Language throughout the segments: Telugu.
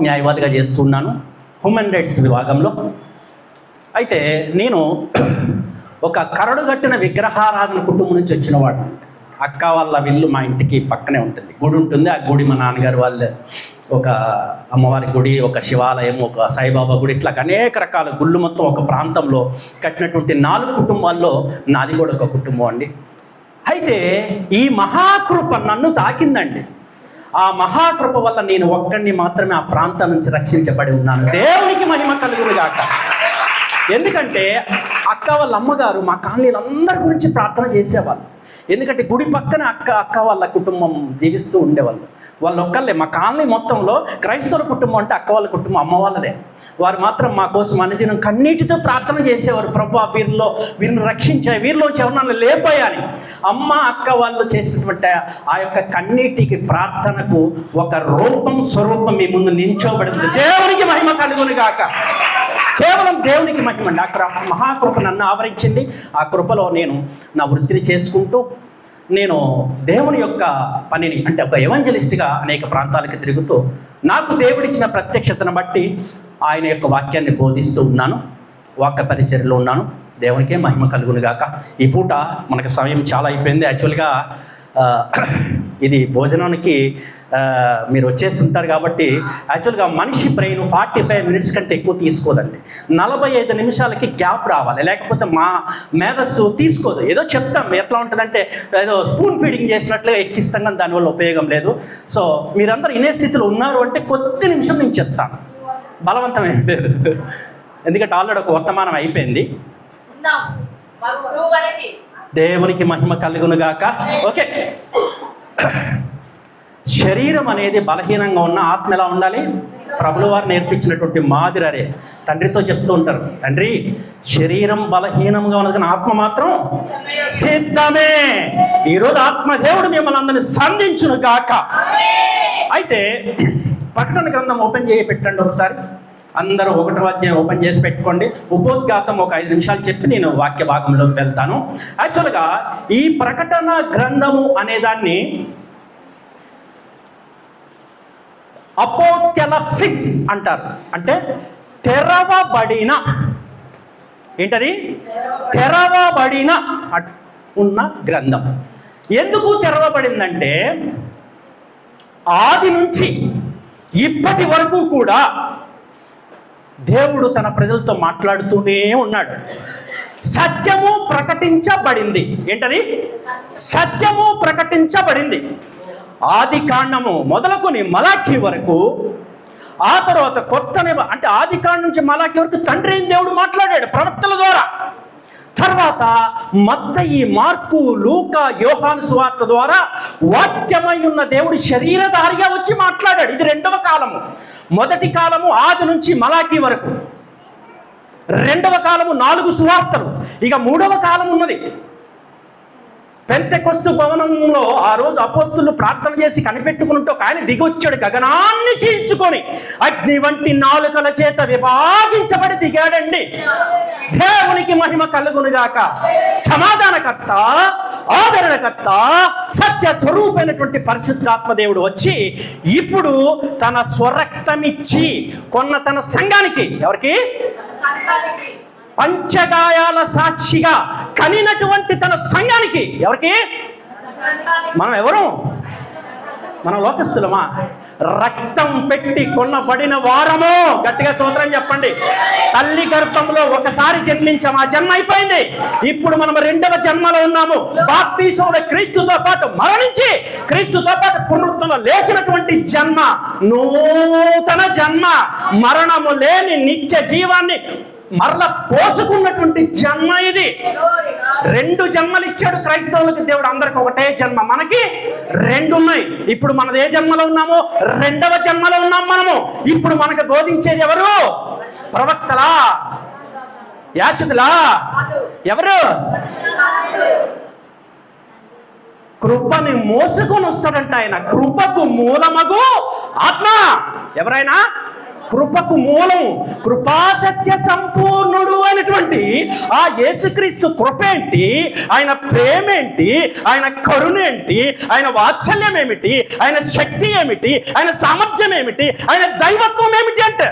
న్యాయవాదిగా చేస్తున్నాను హ్యూమన్ రైట్స్ విభాగంలో. అయితే నేను ఒక కరడుగట్టిన విగ్రహారాధన కుటుంబం నుంచి వచ్చినవాడు. అక్క వాళ్ళ ఇల్లు మా ఇంటికి పక్కనే ఉంటుంది, గుడి ఉంటుంది. ఆ గుడి మా నాన్నగారు వాళ్ళ ఒక అమ్మవారి గుడి, ఒక శివాలయం, ఒక సాయిబాబా గుడి, ఇట్లా అనేక రకాల గుళ్ళు మొత్తం ఒక ప్రాంతంలో కట్టినటువంటి 4 కుటుంబాల్లో నాది కూడా ఒక కుటుంబం అండి. అయితే ఈ మహాకృప నన్ను తాకిందండి. ఆ మహాకృప వల్ల నేను ఒక్కడిని మాత్రమే ఆ ప్రాంతం నుంచి రక్షించబడి ఉన్నాను. దేవునికి మహిమ కలుగును గాక. ఎందుకంటే అక్క వాళ్ళ అమ్మగారు మా కాలనీలు అందరి గురించి ప్రార్థన చేసేవాళ్ళు. ఎందుకంటే గుడి పక్కన అక్క వాళ్ళ కుటుంబం జీవిస్తూ ఉండేవాళ్ళు. వాళ్ళు ఒక్కళ్ళే మా కాలనీ మొత్తంలో క్రైస్తవుల కుటుంబం అంటే అక్క వాళ్ళ కుటుంబం, అమ్మ వాళ్ళదే. వారు మాత్రం మా కోసం అనుదినం కన్నీటితో ప్రార్థన చేసేవారు. ప్రభువా వీరిని రక్షించే, వీరిలోంచి ఎవరినన్నా లేపాయని. అమ్మ అక్క వాళ్ళు చేసినటువంటి ఆ యొక్క కన్నీటికి ప్రార్థనకు ఒక స్వరూపం మీ ముందు నించోబడింది. దేవునికి మహిమ కలుగును గాక. కేవలం దేవునికి మహిమ అండి. అక్కడ మహాకృప నన్ను ఆవరించింది. ఆ కృపలో నేను నా వృత్తిని చేసుకుంటూ నేను దేవుని యొక్క పనిని, అంటే ఒక ఎవంజలిస్ట్గా అనేక ప్రాంతాలకి తిరుగుతూ నాకు దేవుడిచ్చిన ప్రత్యక్షతను బట్టి ఆయన యొక్క వాక్యాన్ని బోధిస్తూ ఉన్నాను. వాక్య పరిచర్యలో ఉన్నాను. దేవునికే మహిమ కలుగును గాక. ఈ పూట మనకు సమయం చాలా అయిపోయింది. యాక్చువల్గా ఇది భోజనానికి మీరు వచ్చేసి ఉంటారు కాబట్టి యాక్చువల్గా మనిషి బ్రెయిన్ 45 మినిట్స్ కంటే ఎక్కువ తీసుకోదండి. 45 నిమిషాలకి గ్యాప్ రావాలి, లేకపోతే మా మేధస్సు తీసుకోదు. ఏదో చెప్తాం, ఎట్లా ఉంటుందంటే ఏదో స్పూన్ ఫీడింగ్ చేసినట్లుగా ఎక్కిస్తాం, కానీ దానివల్ల ఉపయోగం లేదు. సో మీరందరూ ఇనే స్థితిలో ఉన్నారు అంటే కొద్ది నిమిషం నేను చెప్తాను, బలవంతమేం లేదు. ఎందుకంటే ఆల్రెడీ ఒక వర్తమానం అయిపోయింది. దేవునికి మహిమ కలుగును గాక. ఓకే, శరీరం అనేది బలహీనంగా ఉన్న ఆత్మ ఎలా ఉండాలి? ప్రభుల వారు నేర్పించినటువంటి మాదిరే. తండ్రితో చెప్తూ ఉంటారు, తండ్రి శరీరం బలహీనంగా ఉన్నది కానీ ఆత్మ మాత్రం సిద్ధమే. ఈరోజు ఆత్మదేవుడు మిమ్మల్ని అందరినీ సంధించును గాక. అయితే ప్రకటన గ్రంథం ఓపెన్ చేసి పెట్టండి ఒకసారి. అందరూ 1వ అధ్యాయం ఓపెన్ చేసి పెట్టుకోండి. ఉపోద్ఘాతం ఒక 5 నిమిషాలు చెప్పి నేను వాక్య భాగంలోకి వెళ్తాను. యాక్చువల్గా ఈ ప్రకటన గ్రంథము అనేదాన్ని అపోక్యాలిప్సిస్ అంటారు. అంటే తెరవబడిన, ఏంటది? తెరవబడిన ఉన్న గ్రంథం. ఎందుకు తెరవబడిందంటే ఆది నుంచి ఇప్పటి వరకు కూడా దేవుడు తన ప్రజలతో మాట్లాడుతూనే ఉన్నాడు. సత్యము ప్రకటించబడింది. ఏంటది? సత్యము ప్రకటించబడింది. ఆది కాండము మొదలుకొని మలాఖీ వరకు, ఆ తర్వాత కొత్త అంటే ఆది కాండం నుంచి మలాఖీ వరకు తండ్రి అయిన దేవుడు మాట్లాడాడు ప్రవక్తల ద్వారా. తర్వాత మత్తయి, మార్కు, లూకా, యోహాను సువార్త ద్వారా వాక్యమై ఉన్న దేవుడు శరీరధారిగా వచ్చి మాట్లాడాడు. ఇది 2వ కాలము. మొదటి కాలము ఆది నుంచి మలాఖీ వరకు, 2వ కాలము 4 సువార్తలు. ఇక 3వ కాలం ఉన్నది. పెంతెకొస్తు భవనంలో ఆ రోజు అపోస్తులు ప్రార్థన చేసి కనిపెట్టుకుంటూ ఒక ఆయన దిగొచ్చాడు, గగనాన్ని చీల్చుకొని అగ్ని వంటి నాలుకల చేత విభాగించబడి దిగాడండి. దేవునికి మహిమ కలుగునుగాక. సమాధానకర్త, ఆదరణకర్త, సత్య స్వరూపమైనటువంటి పరిశుద్ధాత్మ దేవుడు వచ్చి ఇప్పుడు తన స్వరక్తమిచ్చి కొన్న తన సంఘానికి, ఎవరికి? పంచగాయాల సాక్షిగా కనినటువంటి తన సంఘానికి, ఎవరికి? మనం ఎవరు? మనం లోకస్తులమా? రక్తం పెట్టి కొనబడిన వారము. గట్టిగా స్తోత్రం చెప్పండి. తల్లి గర్భంలో ఒకసారి జన్మించాము, ఆ జన్మ అయిపోయింది. ఇప్పుడు మనం 2వ జన్మలో ఉన్నాము. బాప్తీసంలో క్రీస్తుతో పాటు మరణించి క్రీస్తుతో పాటు పునరుత్థానంలో లేచినటువంటి జన్మ, నూతన జన్మ, మరణము లేని నిత్య జీవాన్ని మరలా పోసుకున్నటువంటి జన్మ ఇది. 2 జన్మలు ఇచ్చాడు క్రైస్తవులకి దేవుడు. అందరికి ఒకటే జన్మ, మనకి 2 ఉన్నాయి. ఇప్పుడు మనది ఏ జన్మలో ఉన్నామో? 2వ జన్మలో ఉన్నాం మనము. ఇప్పుడు మనకు బోధించేది ఎవరు? ప్రవక్తలా? యాచకులా? ఎవరు? కృపని మోసుకొని వస్తాడంట ఆయన. కృపకు మూలమగు ఆత్మ. ఎవరైనా కృపకు మూలం, కృపాసత్య సంపూర్ణుడు అయినటువంటి ఆ యేసుక్రీస్తు కృప ఏంటి, ఆయన ప్రేమ ఏంటి, ఆయన కరుణ ఏంటి, ఆయన వాత్సల్యం ఏమిటి, ఆయన శక్తి ఏమిటి, ఆయన సామర్థ్యం ఏమిటి, ఆయన దైవత్వం ఏమిటి అంటే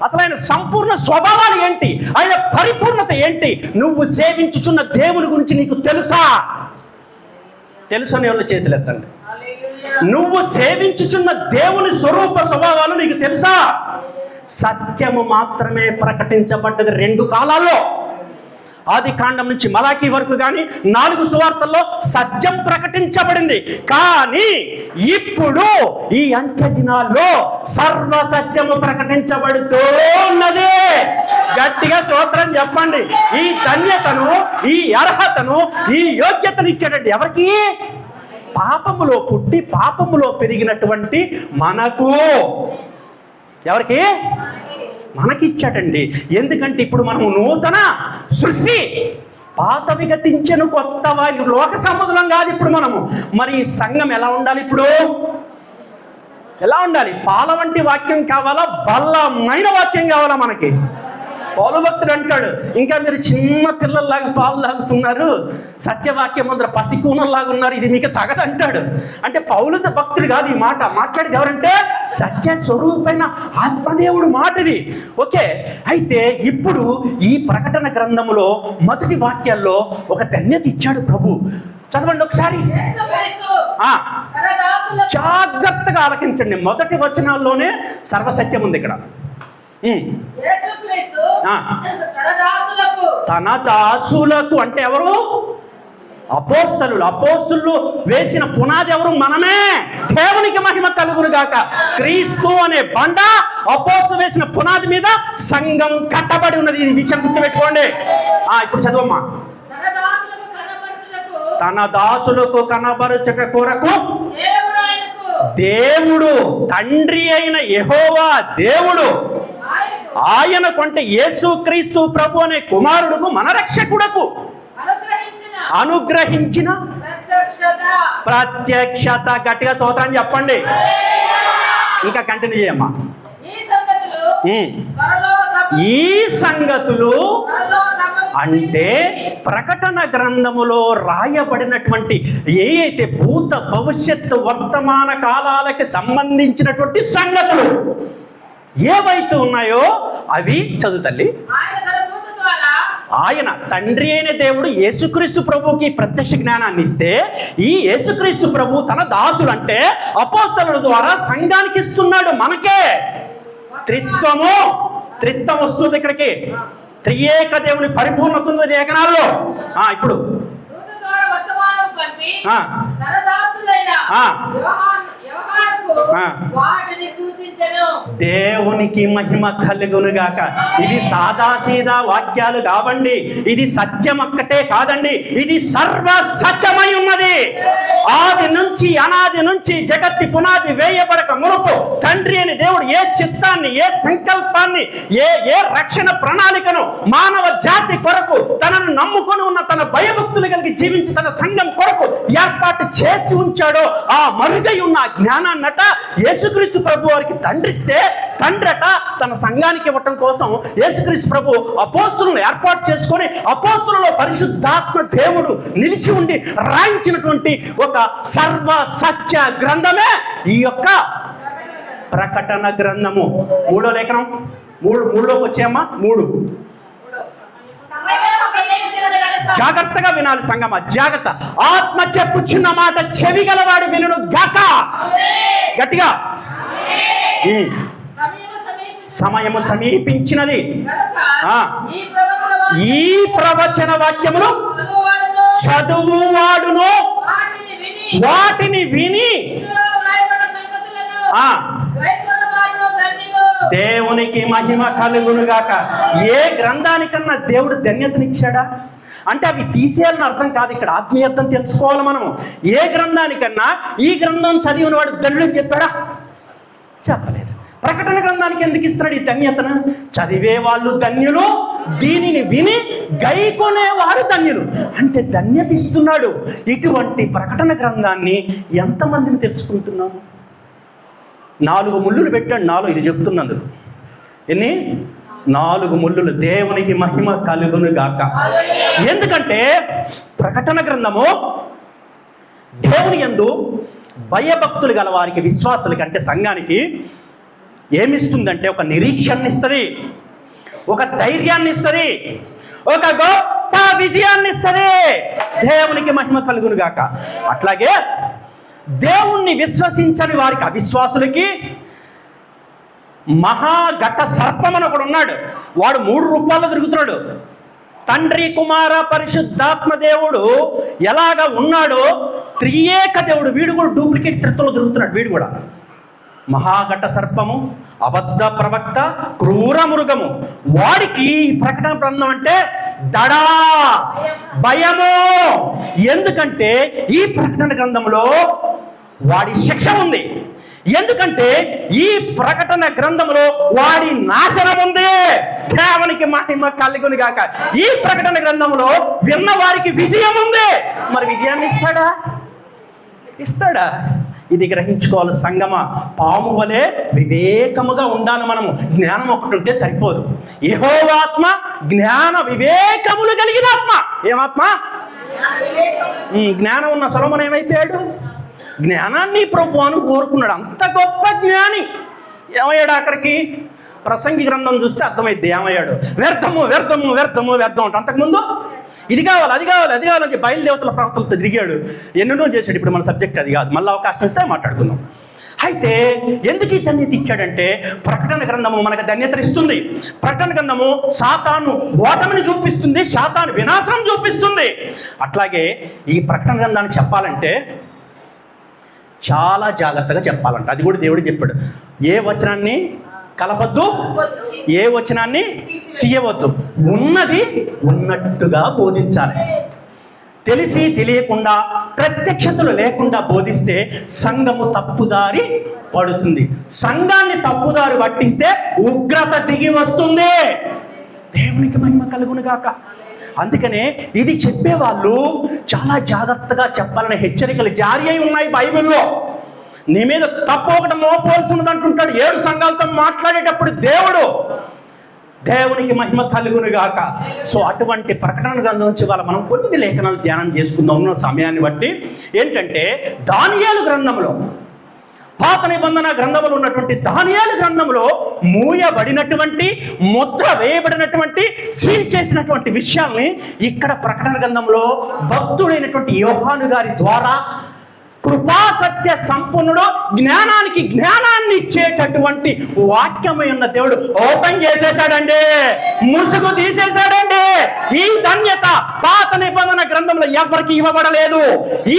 అసలు ఆయన సంపూర్ణ స్వభావాలు ఏంటి, ఆయన పరిపూర్ణత ఏంటి, నువ్వు సేవించుచున్న దేవుని గురించి నీకు తెలుసా? తెలుసని వాళ్ళ చేతులు ఎత్తండి. నువ్వు సేవించుచున్న దేవుని స్వరూప స్వభావాలు నీకు తెలుసా? సత్యము మాత్రమే ప్రకటించబడ్డది 2 కాలాల్లో. ఆది కాండం నుంచి మలాకీ వరకు కానీ 4 సువార్తల్లో సత్యం ప్రకటించబడింది. కానీ ఇప్పుడు ఈ అంత్య దినాల్లో సర్వ సత్యము ప్రకటించబడుతూ ఉన్నది. గట్టిగా స్తోత్రం చెప్పండి. ఈ ధన్యతను, ఈ అర్హతను, ఈ యోగ్యతను ఇచ్చేటట్టు ఎవరికి? పాపములో పుట్టి పాపములో పెరిగినటువంటి మనకు. ఎవరికి? మనకిచ్చాడండి. ఎందుకంటే ఇప్పుడు మనము నూతన సృష్టి, పాతవి గతించెను కొత్తవా, లోక సంబంధం కాదు ఇప్పుడు మనము. మరి సంఘం ఎలా ఉండాలి? ఇప్పుడు ఎలా ఉండాలి? పాల వంటి వాక్యం కావాలా, బలమైన వాక్యం కావాలా మనకి? పౌలు భక్తుడు అంటాడు, ఇంకా మీరు చిన్న పిల్లల్లాగా పాలు తాగుతున్నారు, సత్యవాక్యం ముందర పసికూనల్లాగా ఉన్నారు, ఇది మీకు తగదంటాడు. అంటే పౌలు భక్తుడు కాదు ఈ మాట మాట్లాడేది. ఎవరంటే సత్య స్వరూపైన ఆత్మదేవుడు మాటది. ఓకే, అయితే ఇప్పుడు ఈ ప్రకటన గ్రంథములో మొదటి వాక్యాల్లో ఒక ధన్యత ఇచ్చాడు ప్రభు. చదవండి ఒకసారి, జాగ్రత్తగా ఆలకించండి. మొదటి వచనాల్లోనే సర్వసత్యం ఉంది ఇక్కడ. తన దాసులకు అంటే ఎవరు? అపోస్తలులు. అపోస్తలు వేసిన పునాది ఎవరు? మనమే. దేవునికి మహిమ కలుగును గాక. క్రీస్తు అనే బండ అపోస్తలు వేసిన పునాది మీద సంఘం కట్టబడి ఉన్నది. ఈ విషయం గుర్తుపెట్టుకోండి. ఇప్పుడు చదువమ్మా. తన దాసులకు కనబరచుట కొరకు దేవుడు, తండ్రి అయిన యెహోవా దేవుడు, ఆయనకు అంటే యేసుక్రీస్తు ప్రభు అనే కుమారుడుకు, మన రక్షకుడకు అనుగ్రహించిన ప్రత్యక్షత. గట్టిగా స్తోత్రం చెప్పండి. ఇంకా కంటిన్యూ చేయమ్మా. ఈ సంగతులు అంటే ప్రకటన గ్రంథములో రాయబడినటువంటి ఏ అయితే భూత భవిష్యత్తు వర్తమాన కాలాలకి సంబంధించినటువంటి సంగతులు ఏవైతే ఉన్నాయో అవి చదువు తల్లి. ఆయన తండ్రి అయిన దేవుడు యేసుక్రీస్తు ప్రభుకి ప్రత్యక్ష జ్ఞానాన్ని ఇస్తే, ఈ యేసుక్రీస్తు ప్రభు తన దాసులు అంటే అపోస్తలుల ద్వారా సంఘానికి ఇస్తున్నాడు. మనకే త్రిత్వం వస్తుంది ఇక్కడికి. త్రియేక దేవుని పరిపూర్ణత ఉంది లేఖనాల్లో. ఇప్పుడు దేవునికి మహిమ కలుగునుగాక. ఇది సాదాసీదా వాక్యాలు కావండి, ఇది సత్యం ఒక్కటే కాదండి, ఇది సర్వ సత్యమై ఉన్నది. ఆది నుంచి అనాది నుంచి జగత్తి పునాది వేయబడక మునుపు తండ్రి అని దేవుడు ఏ చిత్తాన్ని, ఏ సంకల్పాన్ని, ఏ రక్షణ ప్రణాళికను మానవ జాతి కొరకు తనను నమ్ముకొని ఉన్న తన భయభక్తులు కలిగి జీవించి తన సంఘం కొరకు ఏర్పాటు చేసి ఉంచాడో ఆ మరుగై ఉన్న జ్ఞానాన్నట యేసుక్రీస్తు ప్రభు వారికి తండ్రిస్తే, తండ్రట తన సంఘానికి ఇవ్వటం కోసం యేసుక్రీస్తు ప్రభు అపోస్తులను ఏర్పాటు చేసుకొని అపోస్తులలో పరిశుద్ధాత్మ దేవుడు నిలిచి ఉండి రాయించినటువంటి ఒక సర్వ సత్య గ్రంథమే ఈ యొక్క ప్రకటన గ్రంథము. 3వ లేఖనం 3లోకి వచ్చాయమ్మా. 3 జాగ్రత్తగా వినాలి సంగమా, జాగ్రత్త. ఆత్మ చెప్పుచున్న మాట చెవి గలవాడు వినుడు గాక. గట్టిగా. సమయము సమీపించినది. ఈ ప్రవచన వాక్యమును చదువువాడును వాటిని విని దేవునికి మహిమ కలుగునుగాక. ఏ గ్రంథానికన్నా దేవుడు ధన్యతనిచ్చాడా అంటే అవి తీసేయాలని అర్థం కాదు. ఇక్కడ ఆత్మీయ అర్థం తెలుసుకోవాలి మనము. ఏ గ్రంథానికన్నా ఈ గ్రంథం చదివిన వాడు ధన్యుడు చెప్పాడా? చెప్పలేదు. ప్రకటన గ్రంథానికి ఎందుకు ఇస్తున్నాడు ఈ ధన్యతను? చదివే వాళ్ళు ధన్యులు, దీనిని విని గైకొనేవారు ధన్యులు. అంటే ధన్యత ఇస్తున్నాడు. ఇటువంటి ప్రకటన గ్రంథాన్ని ఎంతమందిని తెలుసుకుంటున్నాము? 4 ముళ్ళులు పెట్టాడు నాలో, ఇది చెప్తున్నందుకు. ఎన్ని 4 ముళ్ళులు. దేవునికి మహిమ కలుగును గాక. ఎందుకంటే ప్రకటన గ్రంథము దేవుని యందు భయభక్తులు గల వారికి, విశ్వాసులకి అంటే సంఘానికి ఏమిస్తుందంటే ఒక నిరీక్షణ ఇస్తుంది, ఒక ధైర్యాన్ని ఇస్తుంది, ఒక గొప్ప విజయాన్ని ఇస్తుంది. దేవునికి మహిమ కలుగును గాక. అట్లాగే దేవుణ్ణి విశ్వసించని వారికి, అవిశ్వాసులకి మహాఘట సర్పం అని ఒకడు ఉన్నాడు. వాడు 3 రూపాయలు తిరుగుతున్నాడు. తండ్రి, కుమార, పరిశుద్ధాత్మ దేవుడు ఎలాగ ఉన్నాడో త్రియేక దేవుడు, వీడు కూడా డూప్లికేట్ త్రిత్వంలో తిరుగుతున్నాడు. వీడు కూడా మహాఘట సర్పము, అబద్ధ ప్రవక్త, క్రూర మృగము. వాడికి ప్రకటన గ్రంథం అంటే దడా, భయము. ఎందుకంటే ఈ ప్రకటన గ్రంథంలో వాడి శిక్ష ఉంది. ఎందుకంటే ఈ ప్రకటన గ్రంథంలో వాడి నాశనం ఉంది. దేవునికి మహిమ కలుగును గాక. ఈ ప్రకటన గ్రంథంలో విన్న వారికి విజయం ఉంది. మరి విజయాన్ని ఇస్తాడా? ఇది గ్రహించుకోవాలి సంగమా. పాము వలె వివేకముగా ఉండాలి మనము. జ్ఞానం ఒకటి ఉంటే సరిపోదు. యెహోవాత్మ జ్ఞాన వివేకములు కలిగిన ఆత్మ. ఏమాత్మ? జ్ఞానం ఉన్న సొలొమోను ఏమైపోయాడు? జ్ఞానాన్ని ప్రభువును కోరుకున్నాడు. అంత గొప్ప జ్ఞాని ఏమయ్యాడు? ఆఖరికి ప్రసంగి గ్రంథం చూస్తే అర్థమైద్ది ఏమయ్యాడు. వ్యర్థము వ్యర్థము వ్యర్థము వ్యర్థం అంటే అంతకుముందు ఇది కావాలి, అది కావాలి, అది కావాలని బయలుదేవతల ప్రవక్తలతో తిరిగాడు. ఎన్నెన్నో చేశాడు. ఇప్పుడు మన సబ్జెక్ట్ అది కాదు. మళ్ళీ అవకాశం ఇస్తే మాట్లాడుకుందాం. అయితే ఎందుకు ఈ ధన్యత ఇచ్చాడంటే ప్రకటన గ్రంథము మనకు ధన్యతను ఇస్తుంది. ప్రకటన గ్రంథము సాతాను ఓటమిని చూపిస్తుంది, సాతాను వినాశనం చూపిస్తుంది. అట్లాగే ఈ ప్రకటన గ్రంథాన్ని చెప్పాలంటే చాలా జాగ్రత్తగా చెప్పాలంట. అది కూడా దేవుడు చెప్పాడు. ఏ వచనాన్ని కలపద్దు, ఏ వచనాన్ని తీయవద్దు, ఉన్నది ఉన్నట్టుగా బోధించాలి. తెలిసి తెలియకుండా, ప్రత్యక్షతలు లేకుండా బోధిస్తే సంఘము తప్పుదారి పడుతుంది. సంఘాన్ని తప్పుదారి పట్టిస్తే ఉగ్రత దిగి వస్తుంది. దేవునికి మహిమ కలుగును గాక. అందుకనే ఇది చెప్పేవాళ్ళు చాలా జాగ్రత్తగా చెప్పాలనే హెచ్చరికలు జారీ అయి ఉన్నాయి బైబిల్లో. నీ మీద తప్పు ఒకటి మోపవలసి ఉన్నది అంటుంటాడు 7 సంఘాలతో మాట్లాడేటప్పుడు దేవుడు. దేవునికి మహిమ కలుగును గాక. సో అటువంటి ప్రకటన గ్రంథం నుంచి మనం కొన్ని లేఖనాలు ధ్యానం చేసుకుందాం ఉన్న సమయాన్ని బట్టి. ఏంటంటే దానియేలు గ్రంథంలో, పాత నిబంధన గ్రంథంలో ఉన్నటువంటి దానియేలు గ్రంథంలో మూయబడినటువంటి, ముద్ర వేయబడినటువంటి, సీల్ చేసినటువంటి విషయాల్ని ఇక్కడ ప్రకటన గ్రంథంలో భక్తుడైనటువంటి యోహాను గారి ద్వారా కృపా సత్య సంపన్నుడు, జ్ఞానానికి జ్ఞానాన్ని ఇచ్చేటటువంటి వాక్యమై ఉన్న దేవుడు ఓపెన్ చేసేసాడండి, ముసుగు తీసేశాడండి. ఈ ధన్యత పాత నిబంధన గ్రంథంలో ఎవరికి ఇవ్వబడలేదు.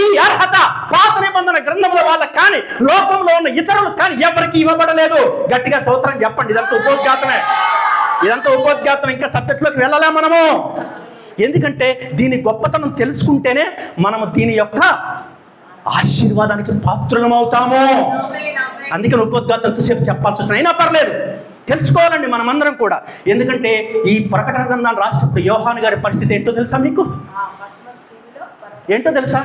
ఈ అర్హత పాత నిబంధన గ్రంథంలో వాళ్ళకి కానీ, లోకంలో ఉన్న ఇతరులకు కానీ ఎవరికి ఇవ్వబడలేదు. గట్టిగా స్తోత్రం చెప్పండి. ఇదంతా ఉపోద్ఘాతమే, ఇదంతా ఉపోద్ఘాతం. ఇంకా సబ్జెక్టులోకి వెళ్ళలే మనము. ఎందుకంటే దీని గొప్పతనం తెలుసుకుంటేనే మనము దీని యొక్క ఆశీర్వాదానికి పాత్రులం అవుతాము. అందుకని ఉపోద్ఘాతంతో సేపు చెప్పాల్సి వస్తుంది. అయినా పర్లేదు, తెలుసుకోవాలండి మనమందరం కూడా. ఎందుకంటే ఈ ప్రకటన గ్రంథాన్ని రాసినప్పుడు యోహాను గారి పరిస్థితి ఏంటో తెలుసా మీకు? ఏంటో తెలుసా?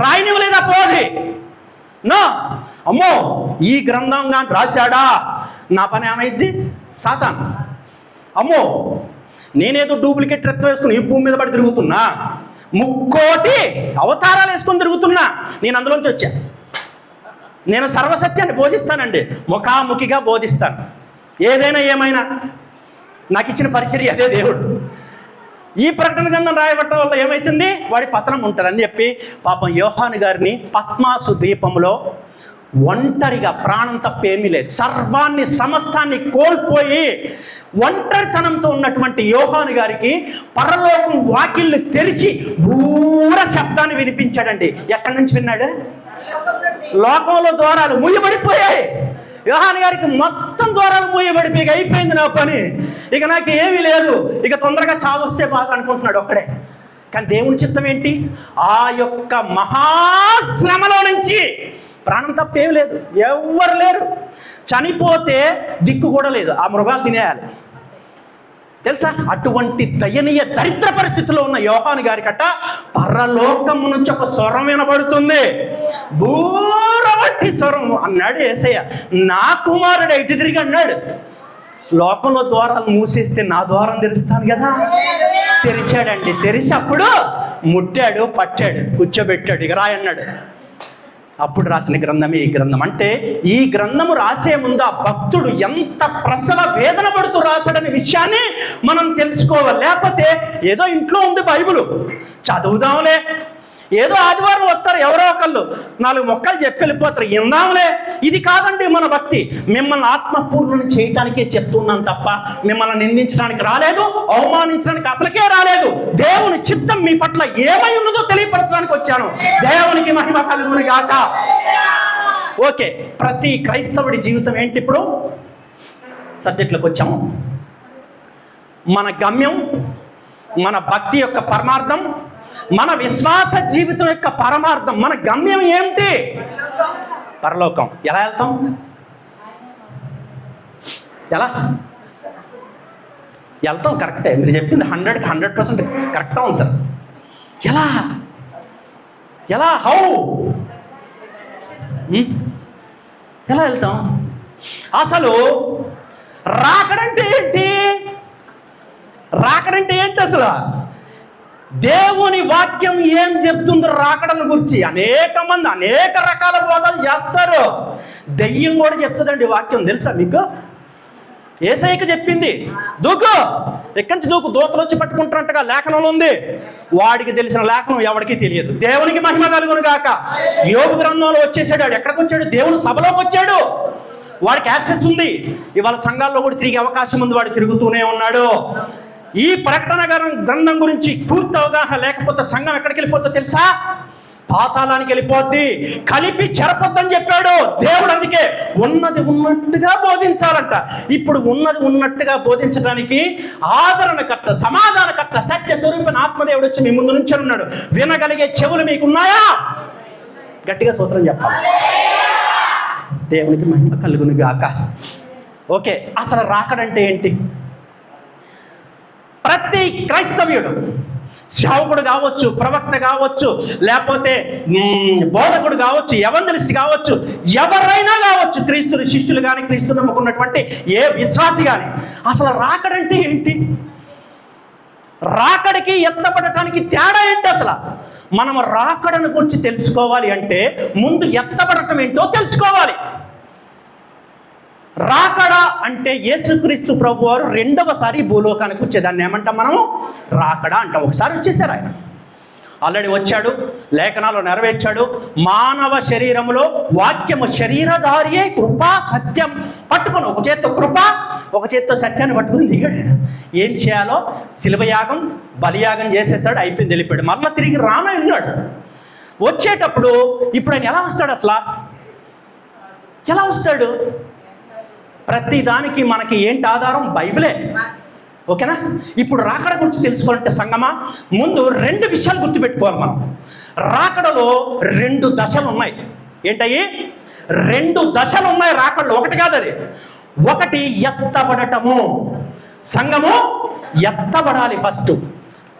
రాయనివ్వలేదా పోది. నో, అమ్మో ఈ గ్రంథం కానీ రాశాడా నా పని ఏమైద్ది? సాతాను. అమ్మో నేనేదో డూప్లికేట్ రత్నం వేసుకుని ఈ భూమి మీద పడి తిరుగుతున్నా, 3 అవతారాలు వేసుకొని తిరుగుతున్నా. నేను అందులోంచి వచ్చా. నేను సర్వసత్యాన్ని బోధిస్తానండి, ముఖాముఖిగా బోధిస్తాను. ఏదైనా ఏమైనా నాకు ఇచ్చిన పరిచర్య అదే దేవుడు. ఈ ప్రకటన గ్రంథం రాయబట్టడం వల్ల ఏమవుతుంది? వాడి పతనం ఉంటుంది అని చెప్పి పాపం యోహాను గారిని పద్మాసు ద్వీపంలో ఒంటరిగా, ప్రాణం తప్పేమీ లేదు, సర్వాన్ని సమస్తాన్ని కోల్పోయి ఒంటరితనంతో ఉన్నటువంటి యోహాను గారికి పరలోకం వాకిళ్ళు తెరిచి దూర శబ్దాన్ని వినిపించాడండి. ఎక్కడి నుంచి విన్నాడు? లోకంలో ద్వారాలు మూయబడిపోయాయి. యోహాను గారికి మొత్తం ద్వారాలు మూయబడిపోయి అయిపోయింది నా పని, ఇక నాకు ఏమీ లేదు, ఇక తొందరగా చావొస్తే బాగా అనుకుంటున్నాడు ఒక్కడే. కానీ దేవుని చిత్తం ఏంటి? ఆ యొక్క మహాశ్రమలో నుంచి ప్రాణం తప్పేమి లేదు, ఎవ్వరు లేరు. చనిపోతే దిక్కు కూడా లేదు, ఆ మృగాలు తినేయాలి తెలుసా. అటువంటి దయనీయ దరిద్ర పరిస్థితిలో ఉన్న యోహాను గారికట పరలోకము నుంచి ఒక స్వరం వినబడుతుంది. బూర వంటి స్వరం. అన్నాడు యేసయ్య, నా కుమారుడు ఇటు తిరిగి అన్నాడు. లోకంలో ద్వారాలు మూసేస్తే నా ద్వారం తెరుస్తాను కదా. తెరిచాడండి. తెరిచి అప్పుడు ముట్టాడు, పట్టాడు, కూర్చోబెట్టాడు. ఇక రాయన్నాడు. అప్పుడు రాసిన గ్రంథమే ఈ గ్రంథం. అంటే ఈ గ్రంథము రాసే ముందు ఆ భక్తుడు ఎంత ప్రసవ వేదన పడుతూ రాశాడనే విషయాన్ని మనం తెలుసుకోవాలి. లేకపోతే ఏదో ఇంట్లో ఉంది బైబిలు, చదువుదాంలే, ఏదో ఆదివారం వస్తారు ఎవరో ఒకళ్ళు 4 మొక్కలు చెప్పి వెళ్ళిపోతారు, ఇందాంలే. ఇది కాదండి మన భక్తి. మిమ్మల్ని ఆత్మపూర్ణుని చేయటానికే చెప్తున్నాను తప్ప మిమ్మల్ని నిందించడానికి రాలేదు, అవమానించడానికి అసలుకే రాలేదు. దేవుని చిత్తం మీ పట్ల ఏమై ఉన్నదో తెలియపరచడానికి వచ్చాను. దేవునికి మహిమ కలుగును గాక. ఓకే, ప్రతి క్రైస్తవుడి జీవితం ఏంటి? ఇప్పుడు సబ్జెక్టులకు వచ్చాము. మన గమ్యం, మన భక్తి యొక్క పరమార్థం, మన విశ్వాస జీవితం యొక్క పరమార్థం, మన గమ్యం ఏమిటి? పరలోకం. ఎలా వెళ్తాం? ఎలా వెళ్తాం? కరెక్టే, మీరు చెప్పింది 100% కరెక్ట్ ఆన్సర్. ఎలా ఎలా హౌ ఎలా వెళ్తాం? అసలు రాకడంటే ఏంటి? రాకడంటే ఏంటి అసలు? దేవుని వాక్యం ఏం చెప్తుందో రాకడను గురించి అనేక మంది అనేక రకాల బోధలు చేస్తారు. దెయ్యం కూడా చెప్తుందండి వాక్యం, తెలుసా మీకు? యేసయ్యకి చెప్పింది, దూకు, ఎక్కడి నుంచి దూకు, దూతలు వచ్చి పట్టుకుంటారంటగా లేఖనంలో ఉంది. వాడికి తెలిసిన లేఖనం ఎవరికి తెలియదు. దేవునికి మహిమ కలుగును గాక. యోబు గ్రంథంలో వచ్చేసాడు. వాడు ఎక్కడికి వచ్చాడు? దేవుని సభలోకి వచ్చాడు. వాడికి యాక్సెస్ ఉంది. ఇవాళ సంఘాల్లో కూడా తిరిగే అవకాశం ఉంది. వాడు తిరుగుతూనే ఉన్నాడు. ఈ ప్రకటన గ్రంథం గురించి పూర్తి అవగాహన లేకపోతే సంఘం ఎక్కడికి వెళ్ళిపోద్దో తెలుసా? పాతాళానికి వెళ్ళిపోద్ది. కలిపి చెరపొద్దని చెప్పాడు దేవుడు. అందుకే ఉన్నది ఉన్నట్టుగా బోధించాలంట. ఇప్పుడు ఉన్నది ఉన్నట్టుగా బోధించడానికి ఆదరణకర్త, సమాధానకర్త, సత్య స్వరూపమైన ఆత్మదేవుడు వచ్చి మీ ముందు నుంచి ఉన్నాడు. వినగలిగే చెవులు మీకున్నాయా? గట్టిగా స్తోత్రం చెప్పాలి. దేవునికి మహిమ కలుగును గాక. ఓకే, అసలు రాకడంటే ఏంటి? ప్రతి క్రైస్తవ్యుడు, సేవకుడు కావచ్చు, ప్రవక్త కావచ్చు, లేకపోతే బోధకుడు కావచ్చు, ఎవంజలిస్ట్ కావచ్చు, ఎవరైనా కావచ్చు, క్రీస్తుని శిష్యులు కానీ క్రీస్తు నమ్ముకున్నటువంటి ఏ విశ్వాసి కానీ, అసలు రాకడంటే ఏంటి? రాకడికి ఎత్తబడటానికి తేడా ఏంటి? అసలు మనం రాకడను గురించి తెలుసుకోవాలి అంటే ముందు ఎత్తబడటం ఏంటో తెలుసుకోవాలి. రాకడ అంటే యేసుక్రీస్తు ప్రభు వారు రెండవసారి భూలోకానికి వచ్చేదాన్ని ఏమంటాం మనము? రాకడ అంటాం. ఒకసారి వచ్చేసారు ఆయన, ఆల్రెడీ వచ్చాడు, లేఖనాలు నెరవేర్చాడు. మానవ శరీరంలో వాక్యము శరీరధారి అయి కృపా సత్యం పట్టుకొని, ఒక చేత్తో కృప, ఒక చేత్తో సత్యాన్ని పట్టుకుని దిగాడు. ఏం చేయాలో శిలువయాగం, బలియాగం చేసేసాడు, అయిపోయింది, వెళ్ళిపోయాడు. మరలా తిరిగి రానే ఉన్నాడు. వచ్చేటప్పుడు ఇప్పుడు ఆయన ఎలా వస్తాడు? అసలు ఎలా వస్తాడు? ప్రతి దానికి మనకి ఏంటి ఆధారం? బైబిలే. ఓకేనా? ఇప్పుడు రాకడ గురించి తెలుసుకోవాలంటే సంగమా, ముందు 2 విషయాలు గుర్తుపెట్టుకోవాలి మనం. రాకడలో 2 దశలు ఉన్నాయి. ఏంటయ్యి? 2 దశలు ఉన్నాయి రాకడలో. ఒకటి కాదు అది. ఒకటి ఎత్తబడటము. సంఘము ఎత్తబడాలి ఫస్ట్.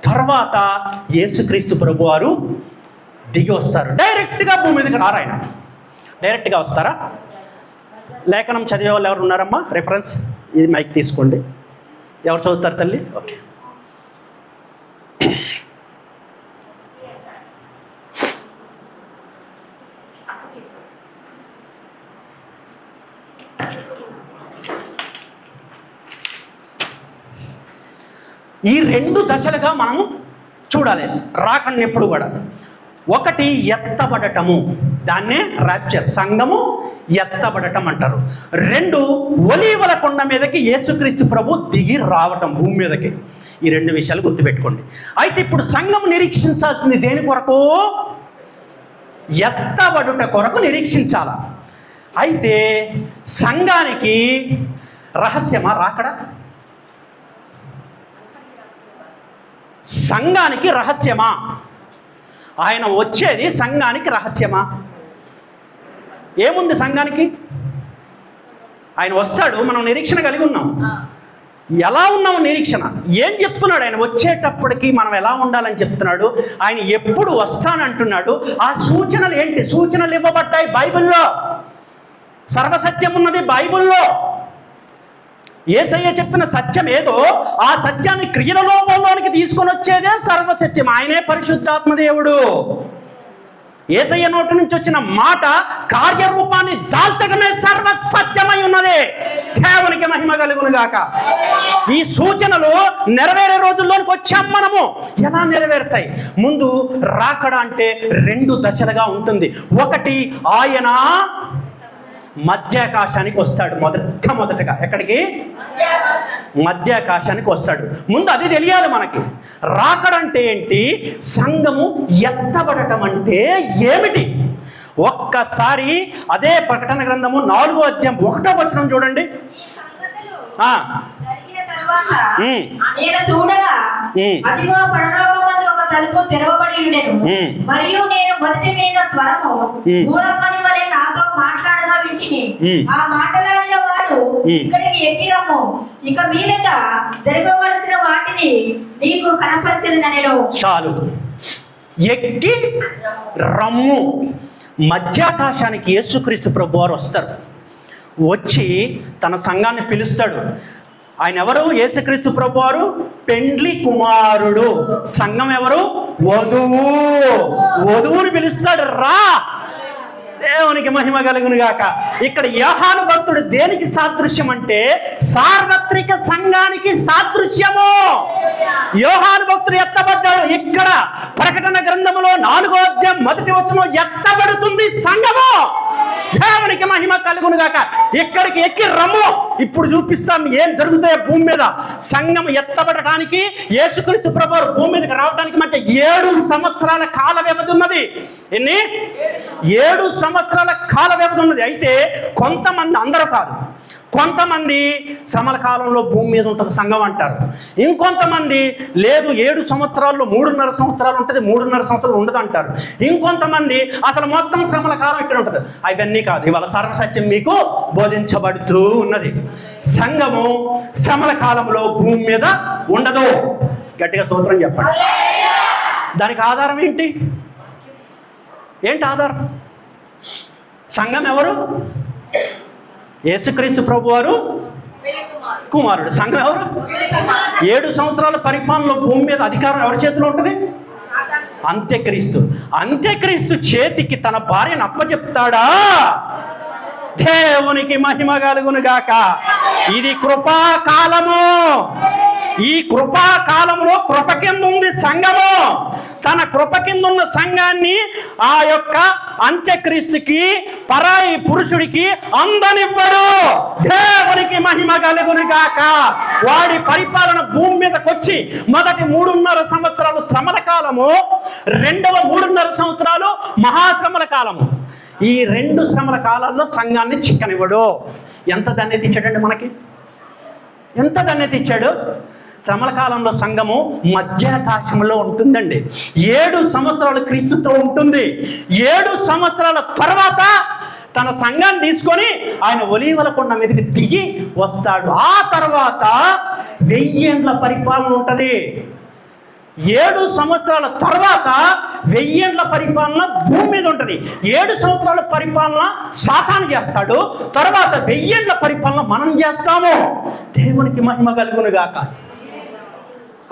తర్వాత యేసుక్రీస్తు ప్రభు వారు దిగి వస్తారు. డైరెక్ట్గా భూమి మీదకి రారు ఆయన. డైరెక్ట్గా వస్తారా? లేఖనం చదివే వాళ్ళు ఎవరు ఉన్నారమ్మా? రెఫరెన్స్ ఇది మైక్ తీసుకోండి. ఎవరు చదువుతారు తల్లి? ఓకే. ఈ 2 దశలుగా మనం చూడాలి రాకడని ఎప్పుడు కూడా. ఒకటి ఎత్తబడటము, దాన్నే ర్యాప్చర్, సంఘము ఎత్తబడటం అంటారు. 2 ఒలీవల కొండ మీదకి యేసుక్రీస్తు ప్రభు దిగి రావటం భూమి మీదకి. ఈ 2 విషయాలు గుర్తుపెట్టుకోండి. అయితే ఇప్పుడు సంఘం నిరీక్షించాల్సింది దేని కొరకు? ఎత్తబడుట కొరకు నిరీక్షించాల. అయితే సంఘానికి రహస్యమా రాకడ? సంఘానికి రహస్యమా? ఆయన వచ్చేది సంఘానికి రహస్యమా? ఏముంది సంఘానికి? ఆయన వస్తాడు, మనం నిరీక్షణ కలిగి ఉన్నాం. ఎలా ఉన్నాము నిరీక్షణ? ఏం చెప్తున్నాడు ఆయన? వచ్చేటప్పటికి మనం ఎలా ఉండాలని చెప్తున్నాడు. ఆయన ఎప్పుడు వస్తానంటున్నాడు. ఆ సూచనలు ఏంటి? సూచనలు ఇవ్వబడ్డాయి బైబిల్లో. సర్వసత్యం ఉన్నది బైబిల్లో. యేసయ్య చెప్పిన సత్యం ఏదో ఆ సత్యాన్ని క్రియల లోపంలోనికి తీసుకొని వచ్చేదే సర్వసత్యం. ఆయనే పరిశుద్ధాత్మ దేవుడు. యేసయ్య నోటి నుంచి వచ్చిన మాట కార్యరూపాన్ని దాల్చడమే సర్వసత్యమై ఉన్నది. దేవునికి మహిమ కలుగును గాక. ఈ సూచనలు నెరవేరే రోజుల్లోనికి వచ్చాం మనము. ఎలా నెరవేరుతాయి? ముందు రాకడ అంటే 2 దశలుగా ఉంటుంది. ఒకటి, ఆయన మధ్యాకాశానికి వస్తాడు. మొదటగా ఎక్కడికి? మధ్యాకాశానికి వస్తాడు. ముందు అది తెలియాలి మనకి. రాకడంటే ఏంటి? సంఘము ఎత్తబడటం అంటే ఏమిటి? ఒక్కసారి అదే ప్రకటన గ్రంథము 4వ అధ్యాయం 1వ వచనం చూడండి. నేను చూడగా అదిగో పరలోకమందు ఒక తలుపు తెరవబడి ఉండెను. మరియు నేను మొదటి వినిన స్వరము మూలధ్వని వలె నాతో మాట్లాడగా వింటిని. ఆ మాటలాడిన వాడు, ఇక్కడికి ఎక్కి రమ్ము, ఇక మీదట జరగవలసిన వాటిని నీకు కనపరచెదనెను. చాలు, ఎక్కి రమ్ము. మధ్యాకాశానికి యేసుక్రీస్తు ప్రభువారు వస్తారు. వచ్చి తన సంఘాన్ని పిలుస్తాడు. ఆయన ఎవరు? యేసుక్రీస్తు ప్రభువారు పెండ్లి కుమారుడు. సంఘం ఎవరు? వధువు. వధువుని పిలుస్తాడు, రా. దేవునికి మహిమ కలుగును గాక. ఇక్కడ యోహాను భక్తుడు దేనికి సాదృశ్యం అంటే సార్వత్రిక సంఘానికి సాదృశ్యము. యోహాను భక్తుడు ఎత్తబడ్డాడు. ఇక్కడ ప్రకటన గ్రంథములో 4వ అధ్యాయం 1వ వచనం ఎత్తబడుతుంది సంఘము. దేవునికి మహిమ కలుగును గాక. ఇక్కడికి ఎక్కి రమ్ము. ఇప్పుడు చూపిస్తాం ఏం జరుగుతాయో భూమి మీద. సంఘం ఎత్తబడటానికి యేసుక్రీస్తు ప్రభువు భూమి మీదకి రావడానికి మధ్య 7 సంవత్సరాల కాల వ్యవధి ఉన్నది. ఎన్ని? 7 సంవత్సరాల కాల వ్యవధి ఉన్నది. అయితే కొంతమంది, అందరూ కాదు, కొంతమంది శ్రమల కాలంలో భూమి మీద ఉంటుంది సంఘం అంటారు. ఇంకొంతమంది లేదు, 7 సంవత్సరాల్లో 3.5 సంవత్సరాలు ఉంటుంది, 3.5 సంవత్సరాలు ఉండదు అంటారు. ఇంకొంతమంది అసలు మొత్తం శ్రమల కాలం ఇక్కడ ఉంటుంది. అవన్నీ కాదు. ఇవాళ సర్వసత్యం మీకు బోధించబడుతూ ఉన్నది. సంఘము శ్రమల కాలంలో భూమి మీద ఉండదు. గట్టిగా స్తోత్రం చెప్పండి. దానికి ఆధారం ఏంటి? ఏంటి ఆధారం? సంఘం ఎవరు? యేసుక్రీస్తు ప్రభువారు కుమారుడు. సంఘం ఎవరు? 7 సంవత్సరాల పరిపాలనలో భూమి మీద అధికారం ఎవరి చేతిలో ఉంటుంది? అంత్యక్రీస్తు. అంత్యక్రీస్తు చేతికి తన భార్యను అప్పచెప్తాడా? దేవునికి మహిమ కలుగును గాక. ఇది కృపాకాలము. ఈ కృపాకాలంలో కృప కింద ఉంది సంఘము. తన కృప కింద ఉన్న సంఘాన్ని ఆ యొక్క అంత్యక్రీస్తుకి, పరాయి పురుషుడికి అందనివ్వడు. దేవునికి మహిమ కలుగును గాక. వాడి పరిపాలన భూమి మీదకి వచ్చి మొదటి 3.5 సంవత్సరాలు శ్రమల కాలము, రెండవ 3.5 సంవత్సరాలు మహాశ్రమల కాలము. ఈ 2 శ్రమల కాలాల్లో సంఘాన్ని చిక్కనివ్వడు. ఎంత ధన్యత ఇచ్చాడండి మనకి! ఎంత ధన్యత ఇచ్చాడు! శ్రమల కాలంలో సంఘము మధ్యాకాశంలో ఉంటుందండి. 7 సంవత్సరాలు క్రీస్తుతో ఉంటుంది. 7 సంవత్సరాల తర్వాత తన సంఘాన్ని తీసుకొని ఆయన ఒలీవల కొండ మీదకి దిగి వస్తాడు. ఆ తర్వాత 1000 ఏండ్ల పరిపాలన ఉంటుంది. 7 సంవత్సరాల తర్వాత 1000 ఏండ్ల పరిపాలన భూమి మీద ఉంటుంది. 7 సంవత్సరాల పరిపాలన సాతాను చేస్తాడు. తర్వాత 1000 ఏండ్ల పరిపాలన మనం చేస్తాము. దేవునికి మహిమ కలుగును గాక.